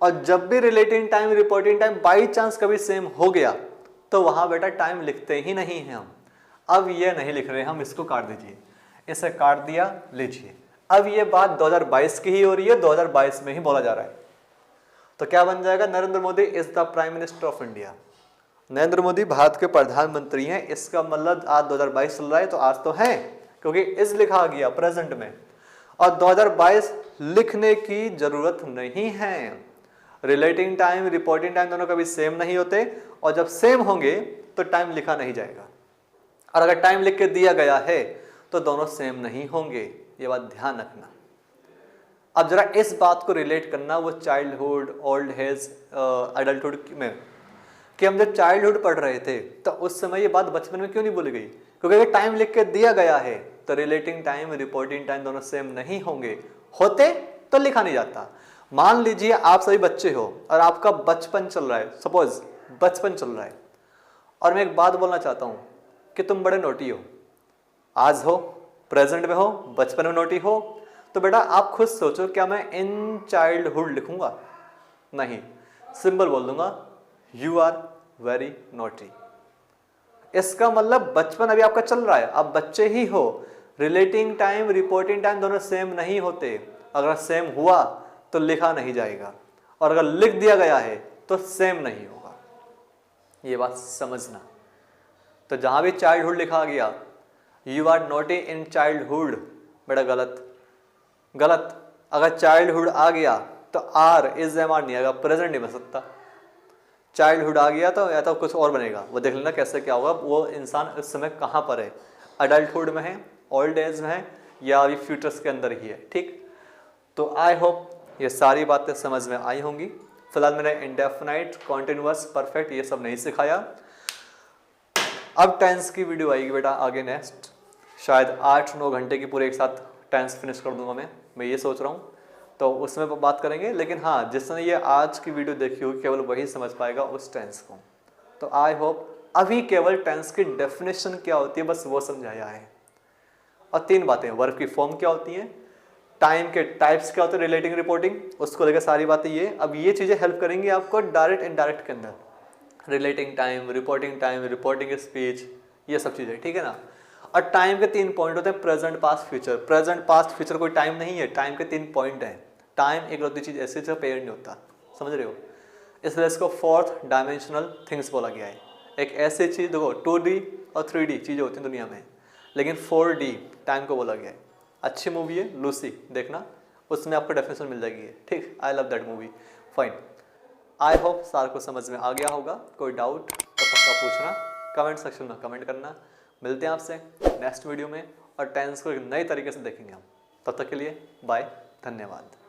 और जब भी relating time, reporting time by chance कभी सेम हो गया तो वहां बेटा टाइम लिखते ही नहीं हैं हम। अब ये नहीं लिख रहे हम, इसको काट दीजिए, इसे काट दिया, लीजिए। अब ये बात 2022 की ही हो रही है, 2022 में ही बोला जा रहा है, तो क्या बन जाएगा, Narendra Modi is the prime minister of India. Narendra Modi Bharat के प्रधानमंत्री हैं, इसका मतलब आज 2022 चल रहा है तो आज तो है, क्योंकि इस लिखा गया प्रेजेंट में, और 2022 लिखने की जरूरत नहीं है। रिलेटिंग टाइम रिपोर्टिंग टाइम दोनों कभी सेम नहीं होते, और जब सेम होंगे तो टाइम लिखा नहीं जाएगा, और अगर टाइम लिख के दिया गया है तो दोनों सेम नहीं होंगे, ये बात ध्यान रखना। अब जरा इस बात को रिलेट करना वो चाइल्डहुड, ओल्ड एज, एडल्टहुड में, कि हम जब चाइल्डहुड पढ़ रहे थे तो उस समय ये बात बचपन में क्यों नहीं बोली गई? क्योंकि अगर टाइम लिख के दिया गया है तो रिलेटिंग टाइम रिपोर्टिंग टाइम दोनों सेम नहीं होंगे, होते तो लिखा नहीं जाता। मान लीजिए आप सभी बच्चे हो और आपका बचपन चल रहा है, सपोज बचपन चल रहा है, और मैं एक बात बोलना चाहता हूं कि तुम बड़े नोटी हो, आज हो, प्रेजेंट में हो, बचपन में नोटी हो, तो बेटा आप खुद सोचो क्या मैं इन चाइल्डहुड लिखूंगा? नहीं, सिंपल बोल दूंगा यू आर वेरी नोटी। इसका मतलब बचपन अभी आपका चल रहा है, आप बच्चे ही हो, रिलेटिंग टाइम रिपोर्टिंग टाइम दोनों सेम नहीं होते, अगर सेम हुआ तो लिखा नहीं जाएगा, और अगर लिख दिया गया है तो सेम नहीं होगा, ये बात समझना। तो जहां भी चाइल्डहुड लिखा गया, you are naughty in childhood, बेटा गलत गलत। अगर चाइल्डहुड आ गया तो आर इज एम आर नहीं आएगा, प्रेजेंट नहीं बन सकता। चाइल्डहुड आ गया तो या तो कुछ और बनेगा, वो देख लेना कैसे क्या होगा, वो इंसान उस समय कहाँ पर है, अडल्टहुड में है, ओल्ड एज में है, या अभी फ्यूचर्स के अंदर ही है। ठीक, तो आई होप ये सारी बातें समझ में आई होंगी। फिलहाल मैंने इंडेफिनाइट, कॉन्टिन्यूअस, परफेक्ट ये सब नहीं सिखाया। अब टेंस की वीडियो आएगी बेटा आगे नेक्स्ट, शायद 8-9 घंटे की पूरे एक साथ टेंस फिनिश कर दूंगा मैं ये सोच रहा हूँ, तो उसमें बात करेंगे। लेकिन हाँ, जिसने ये आज की वीडियो देखी होगी केवल वही समझ पाएगा उस टेंस को। तो आई होप अभी केवल टेंस की डेफिनेशन क्या होती है बस वो समझाया है, और 3 बातें, वर्ब की फॉर्म क्या होती है, टाइम के टाइप्स क्या होते हैं, रिलेटिंग रिपोर्टिंग, उसको लेकर सारी बातें ये। अब ये चीज़ें हेल्प करेंगी आपको डायरेक्ट इनडायरेक्ट के अंदर, रिलेटिंग टाइम रिपोर्टिंग स्पीच, ये सब चीज़ें, ठीक है ना। और टाइम के 3 पॉइंट होते हैं, present past future. Present past future कोई टाइम नहीं है, टाइम के 3 पॉइंट हैं। टाइम एक होती चीज़ ऐसी जो पेयर नहीं होता, समझ रहे हो, इसलिए इसको 4th डायमेंशनल थिंग्स बोला गया है। एक ऐसी चीज़ देखो 2D और 3D चीज़ें होती हैं दुनिया में, लेकिन 4D टाइम को बोला गया है। अच्छी मूवी है लूसी, देखना, उसमें आपको डेफिनेशन मिल जाएगी। ठीक, I love that movie. Fine, I hope सार को समझ में आ गया होगा। कोई डाउट तो पक्का पूछना, कमेंट सेक्शन में कमेंट करना। मिलते हैं आपसे नेक्स्ट वीडियो में, और टेंस को एक नए तरीके से देखेंगे हम। तब तक के लिए बाय, धन्यवाद।